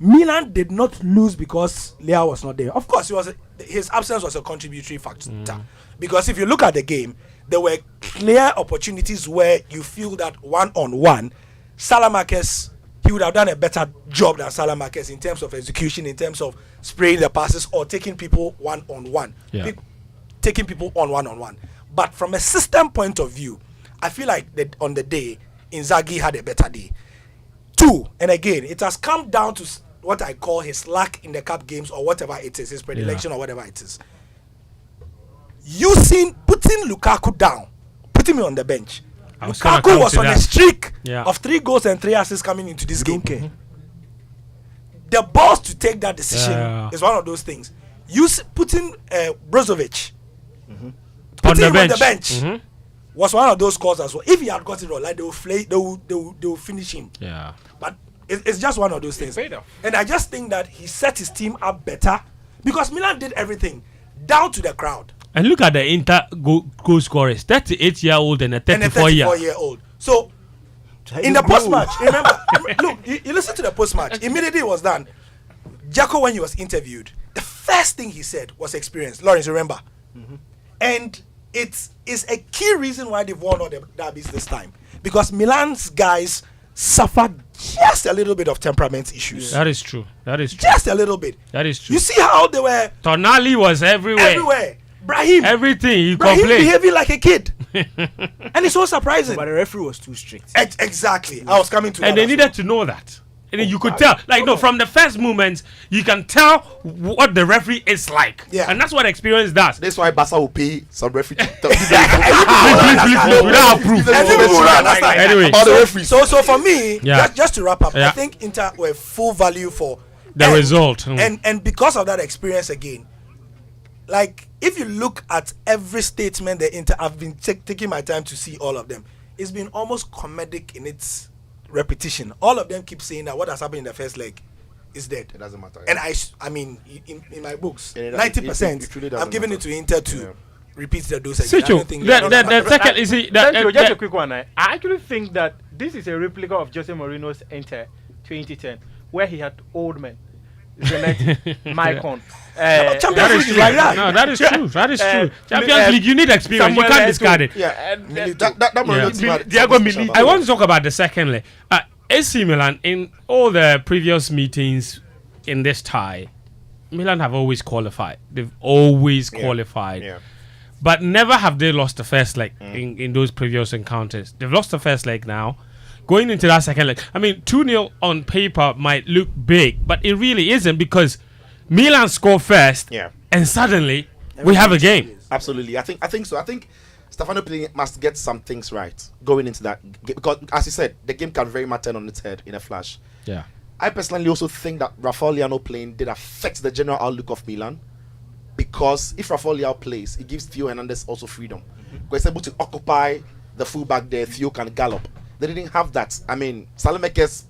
G: Milan did not lose because Leao was not there. Of course, his absence was a contributory factor. Because if you look at the game, there were clear opportunities where you feel that one-on-one, Salamakers, he would have done a better job than Salamakers in terms of execution, in terms of spraying the passes or taking people one-on-one.
A: Yeah.
G: Taking people on one-on-one. But from a system point of view, I feel like that on the day, Inzaghi had a better day. Two, and again, it has come down to what I call his lack in the cup games or whatever it is, his predilection or whatever it is. Putting Lukaku down, putting me on the bench.
A: I was gonna
G: Lukaku
A: come
G: was
A: to
G: on
A: that.
G: a streak
A: Yeah.
G: of 3 goals and 3 assists coming into this game.
C: Don't care.
G: The balls to take that decision
A: Yeah.
G: is one of those things. Putting Brozovic,
A: On
G: putting
A: the
G: him
A: bench.
G: on the bench
A: Mhm.
G: was one of those calls as well. If he had got it wrong, like they will finish him.
A: Yeah.
G: But it's just one of those things.
F: paid off.
G: And I just think that he set his team up better because Milan did everything down to the crowd.
A: And look at the Inter goal scorers: 38-year-old and a
G: And a
A: 34-year.
G: 34-year-old. So in the post-match, remember, look, you listen to the post-match. Immediately it was done. Jacko, when he was interviewed, the first thing he said was experience. Lawrence, remember? And it is a key reason why they've won all the derbies this time. Because Milan's guys suffered just a little bit of temperament issues.
A: That is true. That is true.
G: Just a little bit.
A: That is true.
G: You see how they were
A: Tonali was everywhere.
G: everywhere. Brahim
A: Everything he
G: Brahim
A: complained.
G: behaving like a kid. And it's so surprising.
C: But the referee was too strict.
G: Exactly. I was coming to that
A: And they
G: as
A: needed to know that. And then you could tell, from the first moment, you can tell what the referee is like.
G: Yeah.
A: And that's what experience does.
E: That's why Barca will pay some referee.
A: Please, we don't have proof.
G: And people will understand.
A: Anyway,
E: All the referees.
G: So for me,
A: Yeah.
G: just to wrap up,
A: Yeah.
G: I think Inter were full value for
A: the result.
G: and because of that experience again, like if you look at every statement the Inter, I've been taking my time to see all of them. It's been almost comedic in its repetition. All of them keep saying that what has happened in the first leg is dead.
E: It doesn't matter.
G: And I mean, in my books,
E: And it doesn't-
G: 90%,
E: it really doesn't
G: I'm giving it
E: matter.
G: to Inter to
E: Yeah.
G: repeat the dose again. I
A: Sicho,
G: don't think
A: the second is it that
F: Thank you. Just a quick one. I actually think that this is a replica of Jose Mourinho's Inter 2010, where he had old men. Zanetti, Maicon.
G: Champions
A: that
G: League
A: is
G: is
A: true.
G: like that.
A: No, that is true. That is true.
F: Uh,
A: Champions League, you need experience. You
F: Samuel
A: can't
F: Eto'o.
A: discard it.
E: Yeah.
G: Milito.
E: That
A: Yeah.
E: Mourinho team had
F: Diego
E: something
F: Milito.
A: I want to talk about the second leg. AC Milan, in all the previous meetings in this tie, Milan have always qualified. They've always qualified.
E: Yeah.
A: But never have they lost the first leg in those previous encounters. They've lost the first leg now. going into that second leg. I mean, 2-0 on paper might look big, but it really isn't because Milan score first, and suddenly we have a game.
E: Absolutely, I think so. I think Stefano Pioli must get some things right going into that because, as you said, the game can very much turn on its head in a flash.
A: Yeah.
E: I personally also think that Rafael Leao playing did affect the general outlook of Milan, because if Rafael Leao plays, it gives Theo Hernandez also freedom. Because he's able to occupy the fullback there, Theo can gallop. They didn't have that. I mean, Salemekes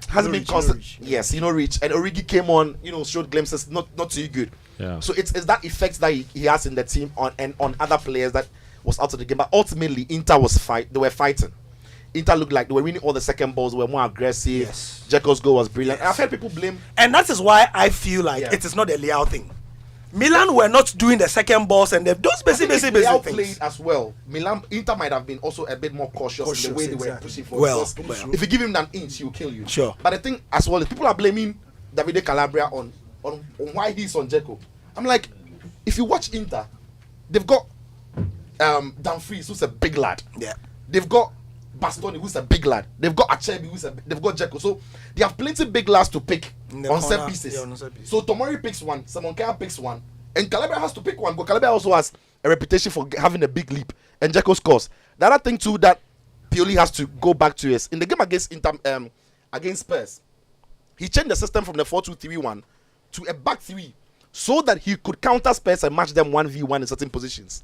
E: hasn't been constant. Yes, reach. And Origi came on, showed glimpses, not too good.
A: Yeah.
E: So it's that effect that he has in the team on other players that was out of the game. But ultimately, Inter they were fighting. Inter looked like they were winning all the second balls, they were more aggressive.
G: Yes.
E: Dzeko's goal was brilliant. Yes. I've heard people blame.
G: And that is why I feel like it is not a Leao thing. Milan were not doing the second balls and those basic things.
E: Played as well. Inter might have been also a bit more cautious in the way they were pushing for.
G: Well,
E: if you give him an inch, he'll kill you.
G: Sure.
E: But the thing as well is people are blaming Davide Calabria on why he's on Dzeko. I'm like, if you watch Inter, they've got Dumfries, who's a big lad.
G: Yeah.
E: They've got Bastoni, who's a big lad. They've got Acerbi, they've got Dzeko. So they have plenty big lads to pick on set pieces.
G: Yeah, on set pieces.
E: So Tomori picks one, Simon Kjær picks one, and Calabria has to pick one. But Calabria also has a reputation for having a big leap, and Dzeko scores. The other thing too that Pioli has to go back to is in the game against against Spurs, he changed the system from the 4-2-3-1 to a back three, so that he could counter Spurs and match them 1v1 in certain positions.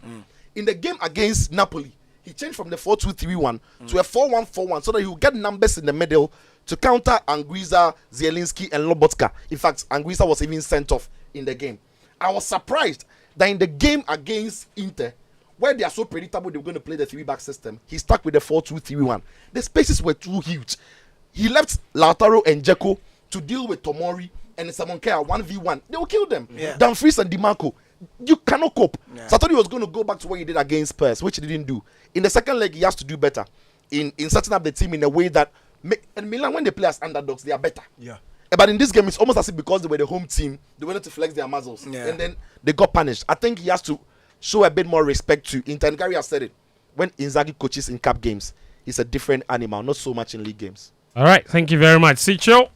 E: In the game against Napoli, he changed from the 4-2-3-1 to a 4-1-4-1 so that he would get numbers in the middle to counter Anguissa, Zielinski, and Lobotka. In fact, Anguissa was even sent off in the game. I was surprised that in the game against Inter, where they are so predictable they were going to play the 3-back system, he stuck with the 4-2-3-1. The spaces were too huge. He left Lautaro and Dzeko to deal with Tomori and Simon Kjær 1v1. They will kill them. Dumfries and DiMarco. You cannot cope. So I thought he was going to go back to what he did against Spurs, which he didn't do. In the second leg, he has to do better in setting up the team in a way that. And Milan, when they play as underdogs, they are better.
G: Yeah.
E: But in this game, it's almost as if because they were the home team, they wanted to flex their muscles, and then they got punished. I think he has to show a bit more respect to Inter. Gary has said it. When Inzaghi coaches in cup games, he's a different animal, not so much in league games.
A: All right, thank you very much, Sitso.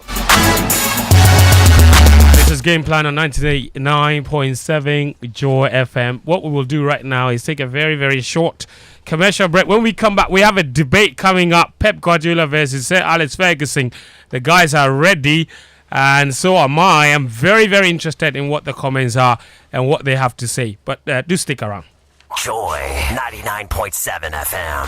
A: This is Gameplan on 99.7 Joy FM. What we will do right now is take a very, very short commercial break. When we come back, we have a debate coming up. Pep Guardiola versus Sir Alex Ferguson. The guys are ready, and so am I. I'm very, very interested in what the comments are and what they have to say. But do stick around.
J: Joy 99.7 FM.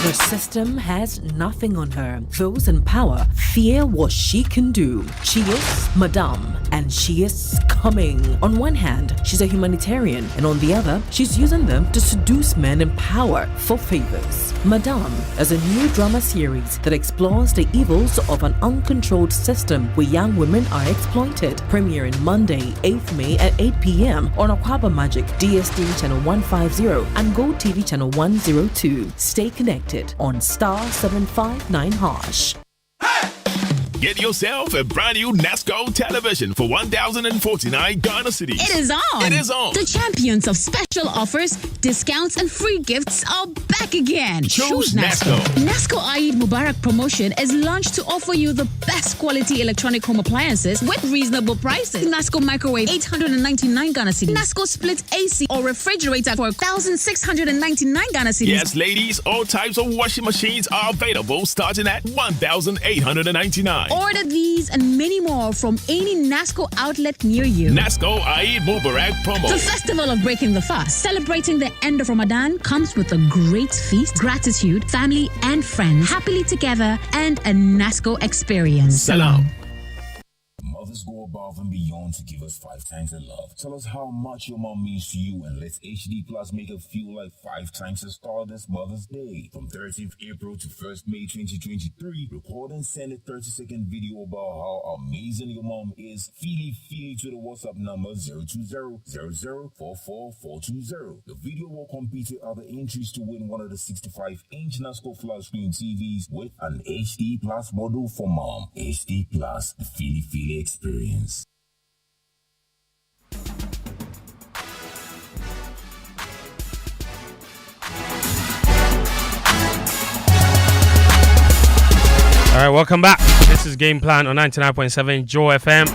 K: The system has nothing on her. Those in power fear what she can do. She is Madame, and she is coming. On one hand, she's a humanitarian, and on the other, she's using them to seduce men in power for favors. Madame is a new drama series that explores the evils of an uncontrolled system where young women are exploited. Premiering Monday, 8th May at 8 p.m. on Aquaba Magic, DST Channel 150 and Go TV Channel 102. Stay connected on Star 759 Harsh.
L: Get yourself a brand new NASCO television for 1,049 Ghana cedis.
M: It is on.
L: It is on.
M: The champions of special offers, discounts, and free gifts are back again.
L: Choose NASCO.
M: NASCO Eid Mubarak promotion is launched to offer you the best quality electronic home appliances with reasonable prices. NASCO microwave 899 Ghana cedis. NASCO split AC or refrigerator for 1,699 Ghana cedis.
L: Yes, ladies, all types of washing machines are available starting at 1,899.
M: Order these and many more from any NASCO outlet near you.
L: NASCO Eid Mubarak promo.
M: The festival of breaking the fast, celebrating the end of Ramadan, comes with a great feast, gratitude, family and friends, happily together, and a NASCO experience.
L: Salam.
N: Mothers go above and beyond to give us 5 times the love. Tell us how much your mom means to you, and let's HD Plus make it feel like 5 times the star this Mother's Day. From 13th April to 1st May 2023, record and send a 30-second video about how amazing your mom is. Feel it to the WhatsApp number 020-0044-420. The video will compete with other entries to win one of the 65-inch NASCO flat screen TVs with an HD Plus model for mom. HD Plus, the Feely experience.
A: right, welcome back. This is Gameplan on 99.7 Joy FM.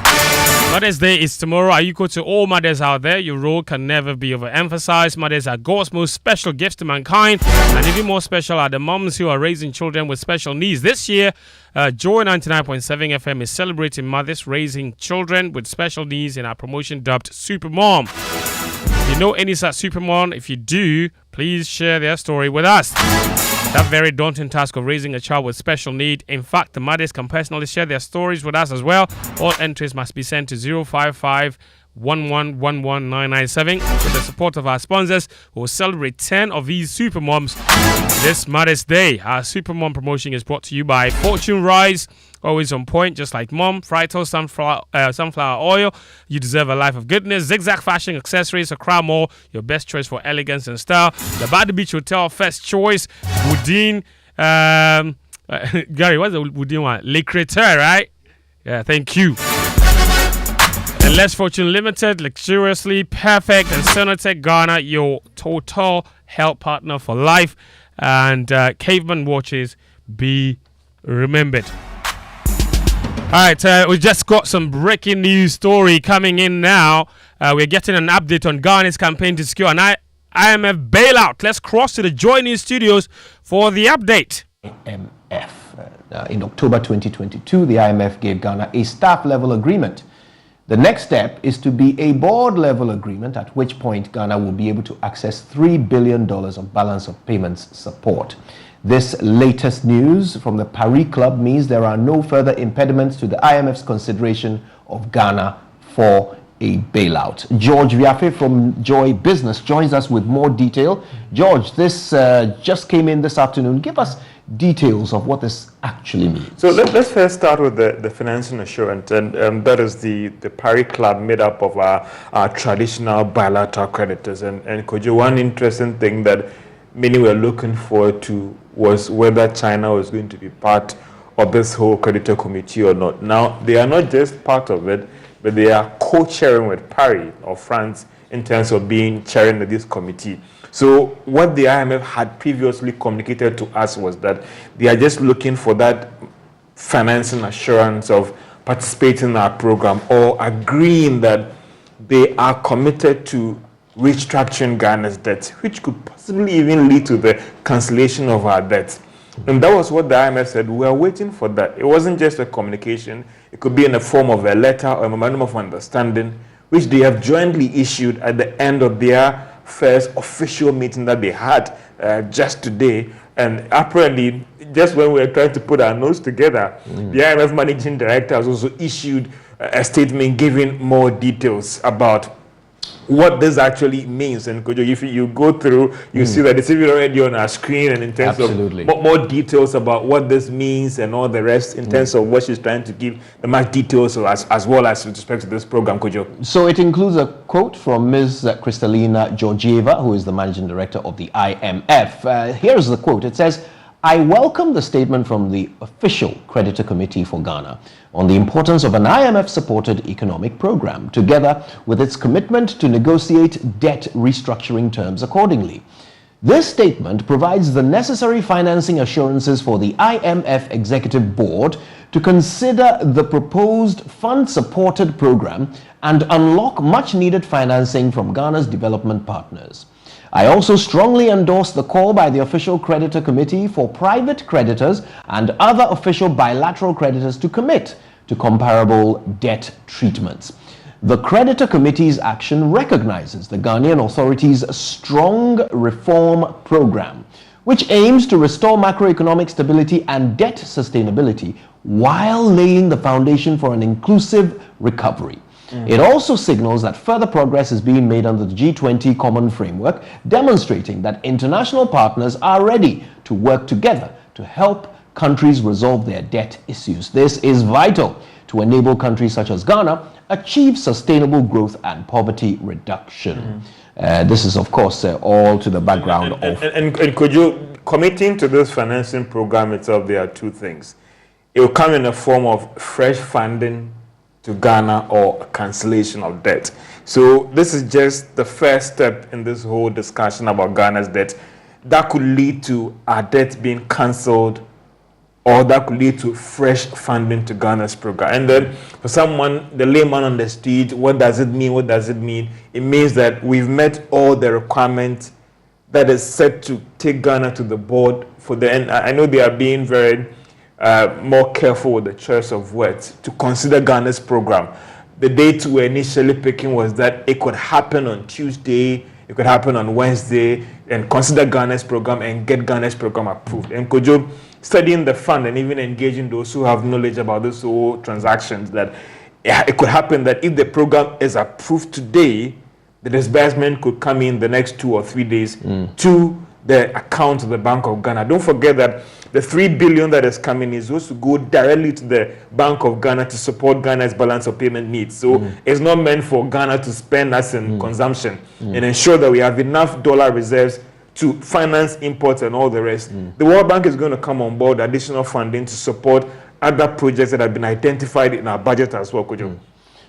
A: Mother's Day is tomorrow. Are you equal to all mothers out there? Your role can never be overemphasized. Mothers are God's most special gifts to mankind, and even more special are the moms who are raising children with special needs. This year, Joy 99.7 FM is celebrating mothers raising children with special needs in our promotion dubbed Super Mom. If you know any such Super Mom, if you do, please share their story with us. That very daunting task of raising a child with special need. In fact, the mothers can personally share their stories with us as well. All entries must be sent to 055 1111997. With the support of our sponsors, we will celebrate 10 of these super moms this Mother's Day. Our super mom promotion is brought to you by Fortune Rise. Always on point, just like mom. Fried toast, sunflower oil. You deserve a life of goodness. Zigzag Fashion Accessories, Accra Mall, your best choice for elegance and style. The Bad Beach Hotel, first choice. Woodin, Gary, what's the Woodin one? Le Crater, right? Yeah, thank you. And Less Fortune Limited, luxuriously perfect, and Sonotech Ghana, your total health partner for life. And Caveman Watches, be remembered. Alright, we just got some breaking news story coming in now. We're getting an update on Ghana's campaign to secure an IMF bailout. Let's cross to the Joy News studios for the update.
O: IMF. In October 2022, the IMF gave Ghana a staff-level agreement. The next step is to be a board-level agreement, at which point Ghana will be able to access $3 billion of balance of payments support. This latest news from the Paris Club means there are no further impediments to the IMF's consideration of Ghana for a bailout. George Viafe from Joy Business joins us with more detail. George, this just came in this afternoon. Give us details of what this actually means.
P: So let's first start with the financial assurance, and that is the Paris Club made up of our traditional bilateral creditors. And Kojo, one interesting thing that many were looking forward to was whether China was going to be part of this whole creditor committee or not. Now, they are not just part of it, but they are co-chairing with Paris or France in terms of being chairing of this committee. So what the IMF had previously communicated to us was that they are just looking for that financing assurance of participating in our program or agreeing that they are committed to restructuring Ghana's debt, which could possibly even lead to the cancellation of our debt. And that was what the IMF said. We are waiting for that. It wasn't just a communication. It could be in the form of a letter or a memorandum of understanding, which they have jointly issued at the end of their first official meeting that they had just today. And apparently, just when we were trying to put our notes together, the IMF managing director has also issued a statement giving more details about what this actually means. And Kojo, if you go through, you see that it's even already on our screen, and in terms of more details about what this means and all the rest, in terms of what she's trying to give the much details as well as with respect to this program, Kojo.
O: So it includes a quote from Ms. Kristalina Georgieva, who is the managing director of the IMF. Here's the quote. It says, "I welcome the statement from the official creditor committee for Ghana on the importance of an IMF-supported economic program, together with its commitment to negotiate debt restructuring terms accordingly. This statement provides the necessary financing assurances for the IMF Executive Board to consider the proposed fund-supported program and unlock much-needed financing from Ghana's development partners. I also strongly endorse the call by the Official Creditor Committee for private creditors and other official bilateral creditors to commit to comparable debt treatments. The Creditor Committee's action recognizes the Ghanaian authorities' strong reform program, which aims to restore macroeconomic stability and debt sustainability while laying the foundation for an inclusive recovery. It also signals that further progress is being made under the G20 Common Framework, demonstrating that international partners are ready to work together to help countries resolve their debt issues. This is vital to enable countries such as Ghana achieve sustainable growth and poverty reduction." This is, of course, all to the background of...
P: And could you, committing to this financing program itself, there are two things. It will come in the form of fresh funding to Ghana or a cancellation of debt. So this is just the first step in this whole discussion about Ghana's debt. That could lead to our debt being cancelled or that could lead to fresh funding to Ghana's program. And then for someone, the layman on the street, what does it mean? What does it mean? It means that we've met all the requirements that is set to take Ghana to the board for the end. I know they are being very more careful with the choice of words to consider Ghana's program. The date we were initially picking was that it could happen on Tuesday, it could happen on Wednesday, and consider Ghana's program and get Ghana's program approved. And Kojo, studying the fund and even engaging those who have knowledge about this whole transactions, that it could happen that if the program is approved today, the disbursement could come in the next 2 or 3 days to the account of the Bank of Ghana. Don't forget that the 3 billion that is coming is supposed to go directly to the Bank of Ghana to support Ghana's balance of payment needs. So it's not meant for Ghana to spend as in consumption and ensure that we have enough dollar reserves to finance imports and all the rest. The World Bank is going to come on board additional funding to support other projects that have been identified in our budget as well, Kojo.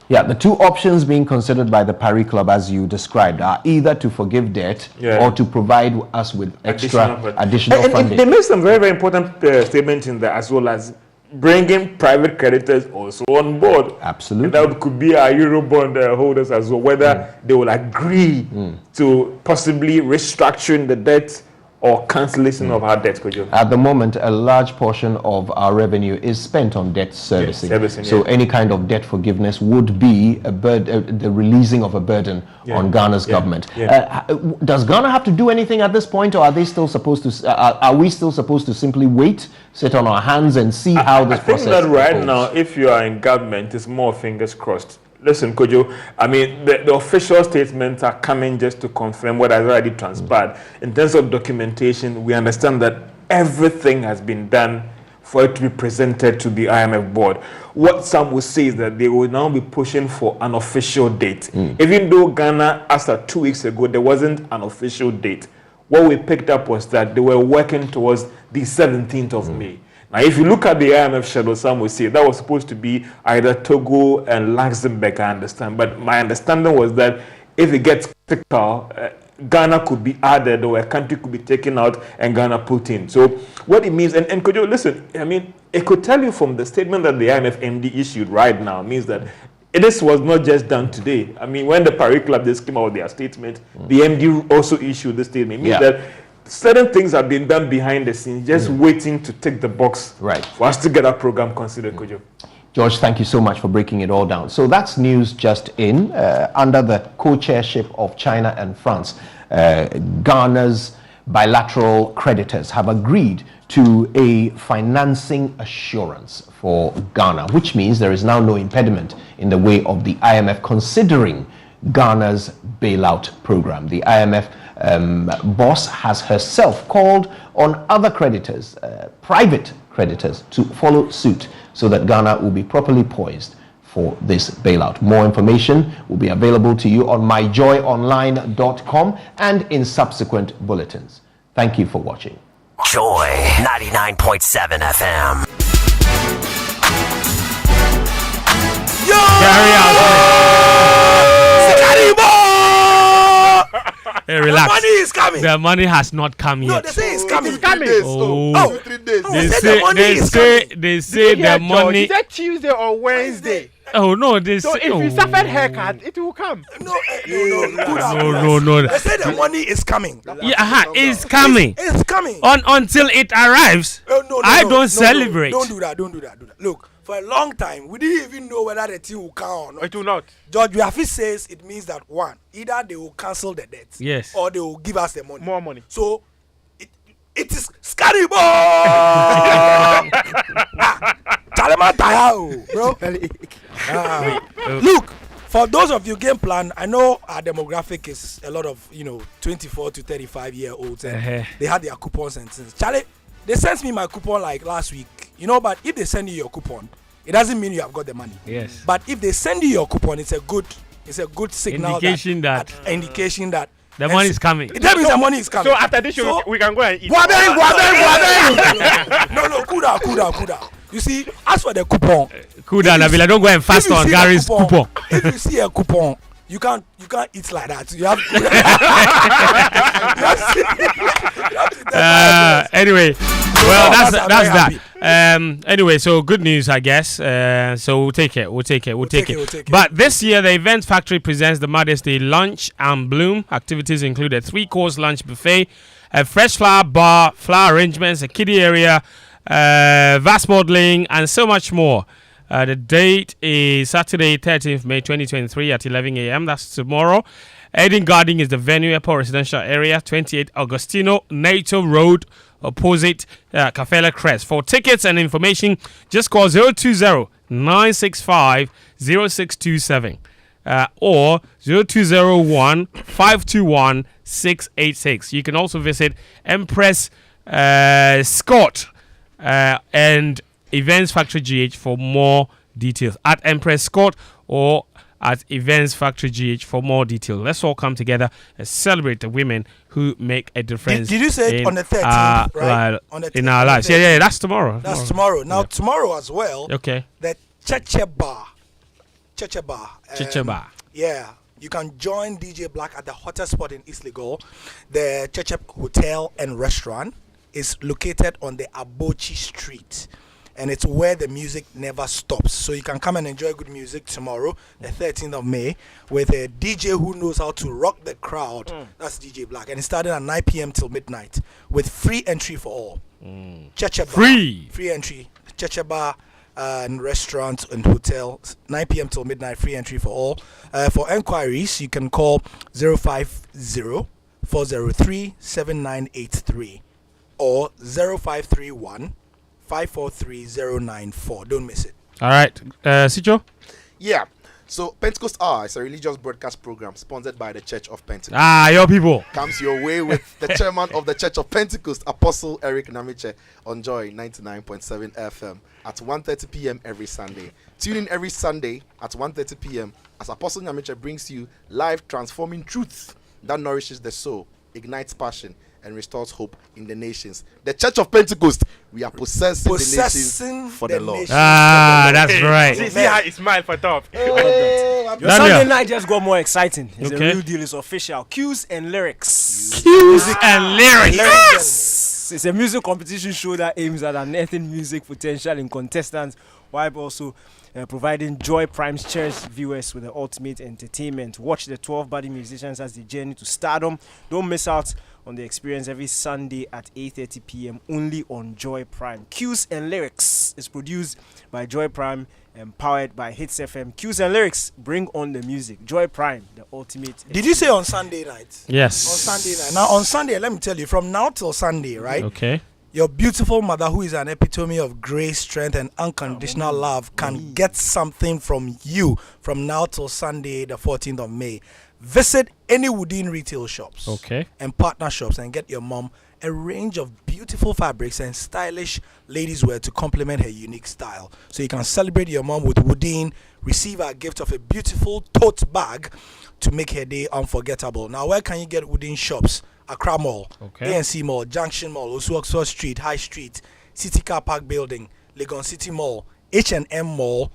O: Yeah, the two options being considered by the Paris Club, as you described, are either to forgive debt or to provide us with additional funding.
P: They made some very, very important statements in there, as well as bringing private creditors also on board.
O: Absolutely.
P: And that could be our Eurobond holders as well, whether they will agree to possibly restructuring the debt or cancellation of our debt, Kojo.
O: At the moment, a large portion of our revenue is spent on debt servicing. So any kind of debt forgiveness would be the releasing of a burden on Ghana's government. Does Ghana have to do anything at this point, or are they still supposed to? Are we still supposed to simply wait, sit on our hands, and see how this process?
P: I think that right now, if you are in government, it's more fingers crossed. Listen, Kojo, I mean, the official statements are coming just to confirm what has already transpired. In terms of documentation, we understand that everything has been done for it to be presented to the IMF board. What some will say is that they will now be pushing for an official date. Even though Ghana, as of 2 weeks ago, there wasn't an official date. What we picked up was that they were working towards the 17th of May. Now, if you look at the IMF schedule, some will say that was supposed to be either Togo and Luxembourg, I understand. But my understanding was that if it gets critical, Ghana could be added, or a country could be taken out and Ghana put in. So what it means, and could you listen, I mean, it could tell you from the statement that the IMF MD issued right now, means that this was not just done today. I mean, when the Paris Club just came out with their statement, the MD also issued the statement. It means that certain things have been done behind the scenes, just waiting to tick the box for us to get our program considered, Kojo.
O: George, thank you so much for breaking it all down. So that's news just in. Under the co-chairship of China and France, Ghana's bilateral creditors have agreed to a financing assurance for Ghana, which means there is now no impediment in the way of the IMF considering Ghana's bailout program. The IMF boss has herself called on other creditors, private creditors, to follow suit so that Ghana will be properly poised for this bailout. More information will be available to you on myjoyonline.com and in subsequent bulletins. Thank you for watching.
J: Joy 99.7 FM.
A: Carry Hey, relax.
G: The money is coming.
A: The money has not come yet.
G: No, they say it's coming.
A: It's coming. Oh,
G: 3 days.
A: They say the money.
F: Is that Tuesday or Wednesday?
A: Oh no, they
F: So
A: say.
F: if you suffered haircut, it will come.
A: No.
G: They say the money is coming.
A: Yeah, it's coming.
G: It's coming.
A: Until it arrives, I don't celebrate.
G: Don't do that. Look, for a long time, we didn't even know whether the thing will come or not.
F: It will not.
G: George Biafi says it means that one, either they will cancel the debt,
A: yes,
G: or they will give us the money.
F: More money.
G: So it is scary, boy. Chalema Tahiru, bro. Look, for those of you Gameplan, I know our demographic is a lot of 24 to 35-year-olds, and they had their coupons and things. Charlie, they sent me my coupon like last week, but if they send you your coupon, it doesn't mean you have got the money.
A: Yes.
G: But if they send you your coupon, it's a good signal.
A: Indication that the money is coming.
G: That means the money is coming.
F: So after this, we can go and eat.
G: No, cool down. You see, as for the coupon,
A: cool down, Nabila. Don't go and fast on Gary's coupon.
G: If you see a coupon, you can't eat like that. You have to.
A: Anyway. Well, that's that. Anyway, so good news, I guess. So we'll take it. We'll take it. But this year, the Event Factory presents the Mother's Day Lunch and Bloom. Activities include a 3-course lunch buffet, a fresh flower bar, flower arrangements, a kiddie area, vase modeling, and so much more. The date is Saturday, 13th May 2023 at 11 a.m. That's tomorrow. Eden Garden is the venue, Airport Residential Area, 28 Agostino Nato Road, opposite Cafela Crest. For tickets and information, just call 020-965-0627 or 0201-521-686. You can also visit Empress Scott and Events Factory GH for more details. At Empress Scott or at Events Factory GH for more details. Let's all come together and celebrate the women who make a difference.
G: Did you say it on the 13th, right?
A: In our lives. Yeah, that's tomorrow.
G: That's tomorrow. Now, tomorrow as well,
A: okay.
G: The Cheche Bar. Yeah. You can join DJ Black at the hottest spot in East Legal. The Cheche Hotel and Restaurant is located on the Abochi Street. And it's where the music never stops. So you can come and enjoy good music tomorrow, the 13th of May, with a DJ who knows how to rock the crowd. That's DJ Black. And it's starting at 9 p.m. till midnight with free entry for all. Cheche Bar. Free entry. Cheche Bar and restaurant and hotel, 9 p.m. till midnight, free entry for all. For enquiries, you can call 050-403-7983 or 0531 543-094. Don't miss it.
A: All right. Sicho?
E: Yeah. So, Pentecost Hour is a religious broadcast program sponsored by the Church of Pentecost.
A: Your people.
E: Comes your way with the chairman of the Church of Pentecost, Apostle Eric Namiche, on Joy 99.7 FM at 1:30 p.m. every Sunday. Tune in every Sunday at 1:30 p.m. as Apostle Namiche brings you live transforming truth that nourishes the soul, ignites passion, and restores hope in the nations. The Church of Pentecost, we are possessing the nations for the Lord.
A: That's right.
F: See how he smiled for top.
C: Your Sunday night just got more exciting. It's a real deal. It's official. Cues and lyrics.
A: Cues and lyrics.
C: Yes. It's a music competition show that aims at unearthing music potential in contestants, while also providing Joy Prime's cherished viewers with the ultimate entertainment. Watch the 12 budding musicians as they journey to stardom. Don't miss out on the experience every Sunday at 8:30 p.m. only on Joy Prime. Cues and Lyrics is produced by Joy Prime and powered by Hits FM. Cues and Lyrics, bring on the music. Joy Prime, the ultimate.
G: Did you say on Sunday night?
A: Yes.
G: On Sunday night. Now, on Sunday, let me tell you, from now till Sunday, right?
A: Okay.
G: Your beautiful mother, who is an epitome of grace, strength, and unconditional love, can get something from you from now till Sunday, the 14th of May. Visit any Woodin retail shops and partner shops and get your mom a range of beautiful fabrics and stylish ladies wear to complement her unique style. So you can celebrate your mom with Woodin, receive a gift of a beautiful tote bag to make her day unforgettable. Now, where can you get Woodin shops? Accra Mall, ANC Mall, Junction Mall, Osuoxo Street, High Street, City Car Park Building, Legon City Mall, H&M Mall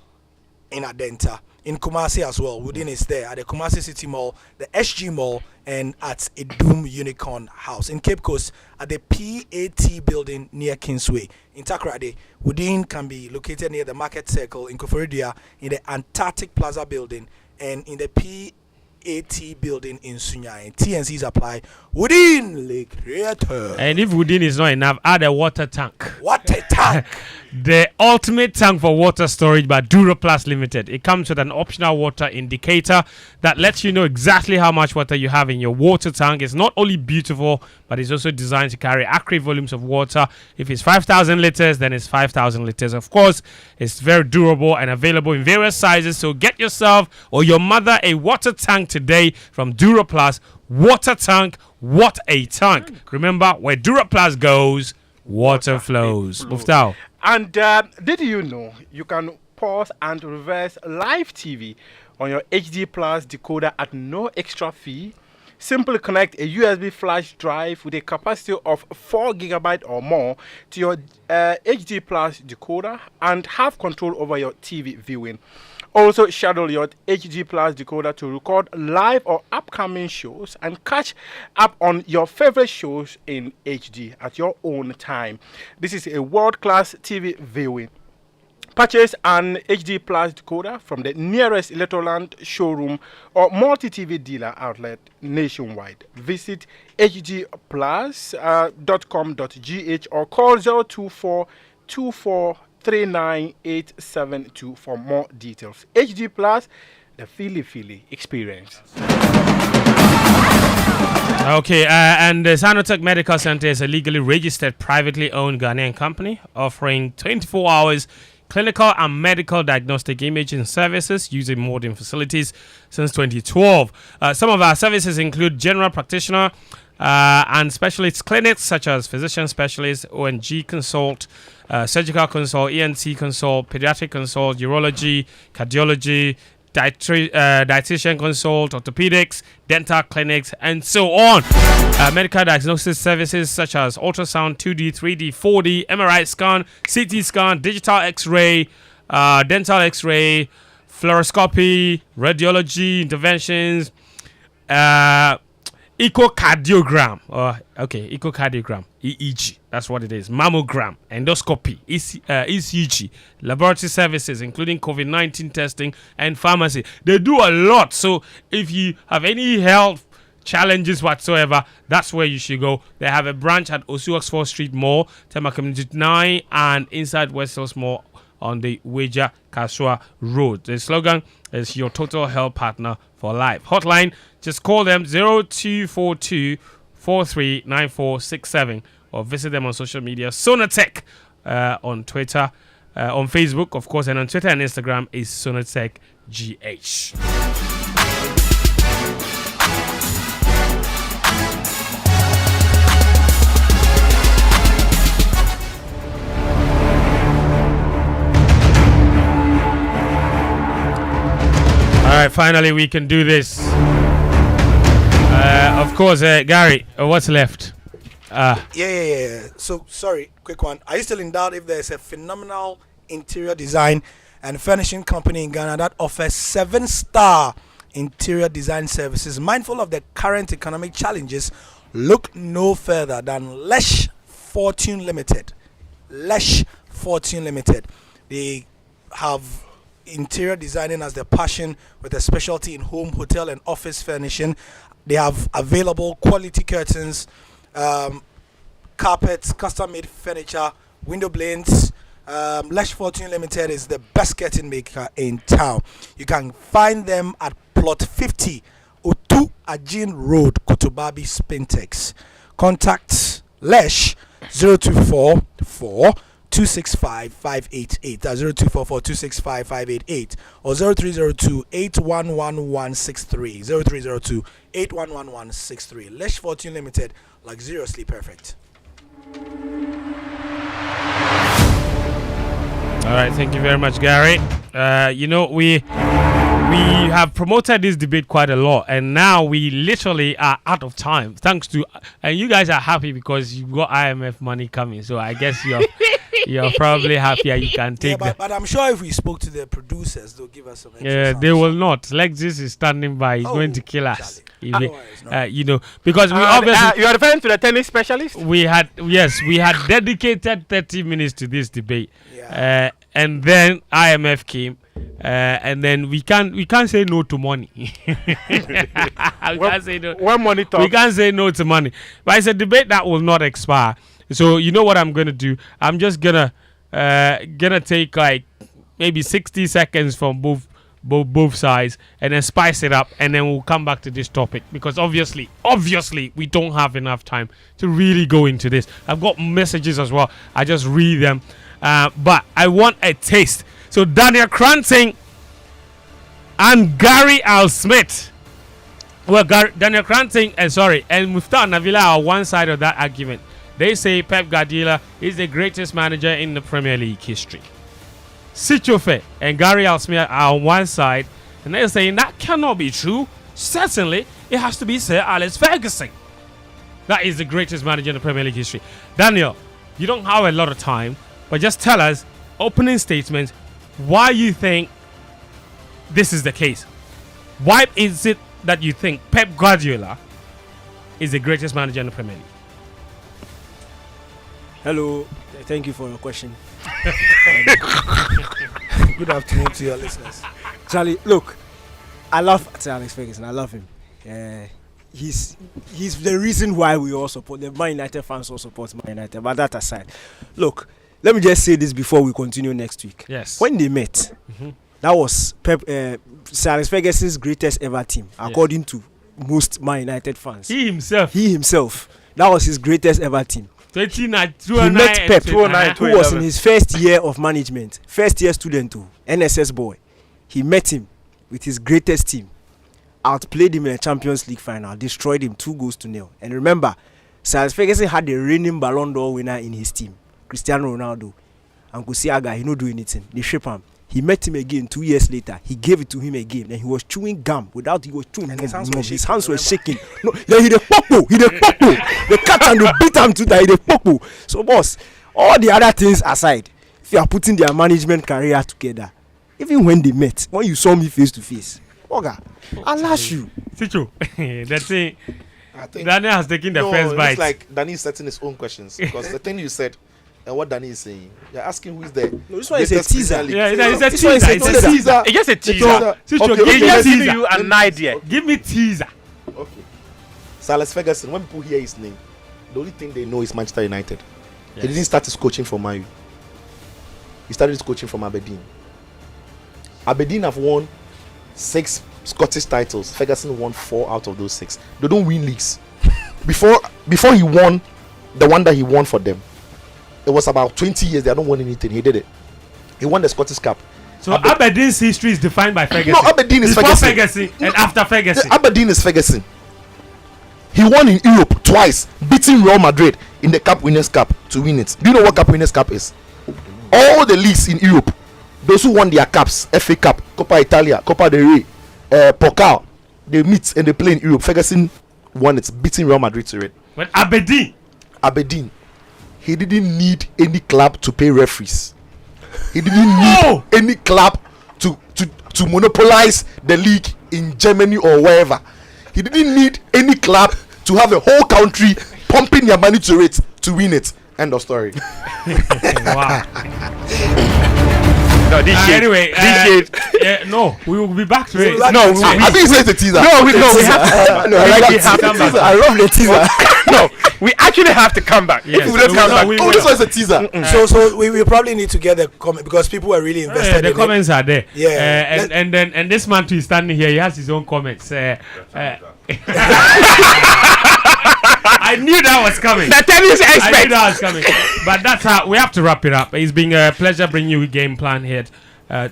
G: in Adenta. In Kumasi as well, Woodin is there at the Kumasi City Mall, the SG Mall, and at Edum Unicorn House. In Cape Coast, at the PAT building near Kingsway. In Takoradi, Woodin can be located near the Market Circle in Koforidua, in the Antarctic Plaza building, and in the PAT building in Sunyai. TNCs apply. Woodin Lake Creator.
A: And if Woodin is not enough, add a water tank.
G: Water tank.
A: The ultimate tank for water storage by Duraplast Limited. It comes with an optional water indicator that lets you know exactly how much water you have in your water tank. It's not only beautiful, but it's also designed to carry accurate volumes of water. If it's 5,000 liters, then it's 5,000 liters. Of course, it's very durable and available in various sizes. So get yourself or your mother a water tank today from Duraplast. Water tank, what a tank. Remember, where Duraplast goes, water flows. Muftawu.
F: And did you know you can pause and reverse live TV on your HD Plus decoder at no extra fee? Simply connect a USB flash drive with a capacity of 4 gigabyte or more to your HD Plus decoder and have control over your TV viewing. Also, schedule your HD Plus decoder to record live or upcoming shows and catch up on your favorite shows in HD at your own time. This is a world-class TV viewing. Purchase an HD Plus decoder from the nearest Electroland showroom or multi-TV dealer outlet nationwide. Visit hdplus.com.gh or call 024 24 39872 for more details. HD Plus, the Philly experience.
A: Okay, and the Sanotech Medical Center is a legally registered, privately owned Ghanaian company offering 24 hours clinical and medical diagnostic imaging services using modern facilities since 2012. Some of our services include general practitioner and specialist clinics such as physician specialist, ONG consult, surgical consult, ENT consult, pediatric consult, urology, cardiology, dietitian consult, orthopedics, dental clinics, and so on. Medical diagnosis services such as ultrasound, 2D, 3D, 4D, MRI scan, CT scan, digital X-ray, dental X-ray, fluoroscopy, radiology interventions, echocardiogram, echocardiogram, EEG, that's what it is, mammogram, endoscopy, ECG, laboratory services, including COVID-19 testing and pharmacy. They do a lot. So if you have any health challenges whatsoever, that's where you should go. They have a branch at Osu Oxford Street Mall, Tema Community 9, and inside West Hills Mall on the Weja Kasua Road. The slogan is your total health partner for life. Hotline, just call them 0242 439467 or visit them on social media. Sonatech on Twitter, on Facebook, of course, and on Twitter and Instagram is Sonatech GH. All right, finally we can do this. Of course, Gary, what's left?
G: Yeah. So, sorry, quick one. Are you still in doubt if there's a phenomenal interior design and furnishing company in Ghana that offers 7-star interior design services? Mindful of the current economic challenges, look no further than Lesh Fortune Limited. Lesh Fortune Limited. They have interior designing as their passion with a specialty in home, hotel, and office furnishing. They have available quality curtains, carpets, custom-made furniture, window blinds. Lesh Fortune Limited is the best curtain maker in town. You can find them at plot 50, Otu Ajin Road, Kotobabi, Spintex. Contact Lesh 0244 265 588. That's 0244 265 588 or 0302 811163. 0302 811163. Lesh Fortune Limited, luxuriously perfect.
A: All right, thank you very much, Gary. We have promoted this debate quite a lot, and now we literally are out of time. Thanks to, and you guys are happy because you got IMF money coming. So I guess you're probably happier. You can take.
G: Yeah, but I'm sure if we spoke to the producers, they'll give us some.
A: Yeah, they will not. Lexus is standing by. He's going to kill us. Because we obviously.
F: You are referring to the tennis specialist.
A: We had dedicated 30 minutes to this debate, and then IMF came. And then we can't say no to money. We can't say no.
F: When money talks,
A: we can't say no to money. But it's a debate that will not expire. So you know what I'm gonna do? I'm just gonna take like maybe 60 seconds from both sides and then spice it up, and then we'll come back to this topic because obviously we don't have enough time to really go into this. I've got messages as well. I just read them, but I want a taste. So Daniel Koranteng and Gary Al Smith. Well, Daniel Koranteng and Muftawu and Nabila are on one side of that argument. They say Pep Guardiola is the greatest manager in the Premier League history. Sitsofe and Gary Al Smith are on one side, and they're saying that cannot be true. Certainly, it has to be Sir Alex Ferguson. That is the greatest manager in the Premier League history. Daniel, you don't have a lot of time, but just tell us, opening statements, why you think this is the case. Why is it that you think Pep Guardiola is the greatest manager in the Premier League?
C: Hello, thank you for your question.
G: Good afternoon to your listeners.
C: Charlie, look, I love Sir Alex Ferguson. I love him. He's the reason why we all support the Man United fans all support Man United. But that aside, look, let me just say this before we continue next week.
A: Yes.
C: When they met, that was Sir Alex Ferguson's greatest ever team, according to most Man United fans.
A: He himself.
C: That was his greatest ever team.
A: 29,
C: he met Pep, who was in his first year of management, first year student too, NSS boy. He met him with his greatest team, outplayed him in a Champions League final, destroyed him 2-0. And remember, Sir Alex Ferguson had the reigning Ballon d'Or winner in his team, Cristiano Ronaldo. And Kusiaga, he no do anything. They shape him. He met him again 2 years later. He gave it to him again. And he was chewing gum without he was chewing. And his hands were shaking. No, then he the popo. The cat and the beat him to that. He the popo. So boss, all the other things aside, if you are putting their management career together, even when they met, when you saw me face to face, Oga, I'll lash you.
A: Sitcho, that's it. Daniel has taken the first bite.
E: It's like Danny is setting his own questions because the thing you said and what Danny is saying, you're asking who is there.
C: No, this one is a teaser.
A: Yeah, it's a teaser.
F: It's just a teaser. He's just giving you an idea.
A: Give me teaser.
E: Okay. Sir Alex Ferguson, when people hear his name, the only thing they know is Manchester United. Yes. He didn't start his coaching from Man U. He started his coaching from Aberdeen. Aberdeen have won 6 Scottish titles. Ferguson won 4 out of those 6. They don't win leagues. Before he won the one that he won for them, it was about 20 years they don't won anything. He did it. He won the Scottish Cup.
A: So Aberdeen's history is defined by Ferguson.
E: No, Aberdeen is
A: before
E: Ferguson.
A: And after Ferguson.
E: Aberdeen is Ferguson. He won in Europe twice, beating Real Madrid in the Cup Winners' Cup to win it. Do you know what Cup Winners' Cup is? All the leagues in Europe, those who won their cups, FA Cup, Coppa Italia, Coppa del Rey, Pokal, they meet and they play in Europe. Ferguson won it, beating Real Madrid to it.
A: But Aberdeen, he didn't need any club to pay referees. He didn't need any club to monopolize the league in Germany or wherever. He didn't need any club to have a whole country pumping their money to it to win it. End of story. Wow.
F: No,
A: anyway, no, we will be back to it.
E: No, I think it's a teaser.
F: No, we have to come back.
C: I love the teaser.
F: No, we actually have to come back.
A: Yes.
E: If we don't come back, this was a teaser.
G: So we probably need to get the comment because people were really invested.
A: The comments are there.
G: Yeah.
A: And this man too is standing here. He has his own comments. I knew that was coming.
F: The tennis expert.
A: I knew that was coming. But that's how we have to wrap it up. It's been a pleasure bringing you Game Plan here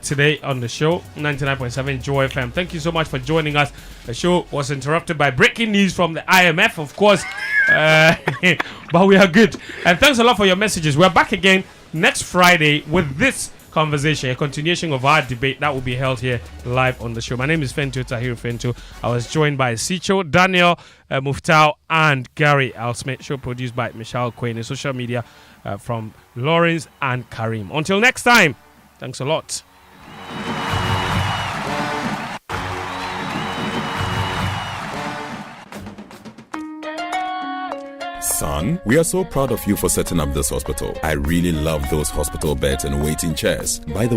A: today on the show. 99.7 Joy FM. Thank you so much for joining us. The show was interrupted by breaking news from the IMF, of course. But we are good. And thanks a lot for your messages. We're back again next Friday with this conversation, a continuation of our debate that will be held here live on the show. My name is Fentuo, Tahiru Fentuo. I was joined by Sitcho, Daniel, Muftawu, and Gary Alsmith. Show produced by Michelle Quain. And social media from Lawrence and Karim. Until next time, thanks a lot.
Q: Son, we are so proud of you for setting up this hospital. I really love those hospital beds and waiting chairs. By the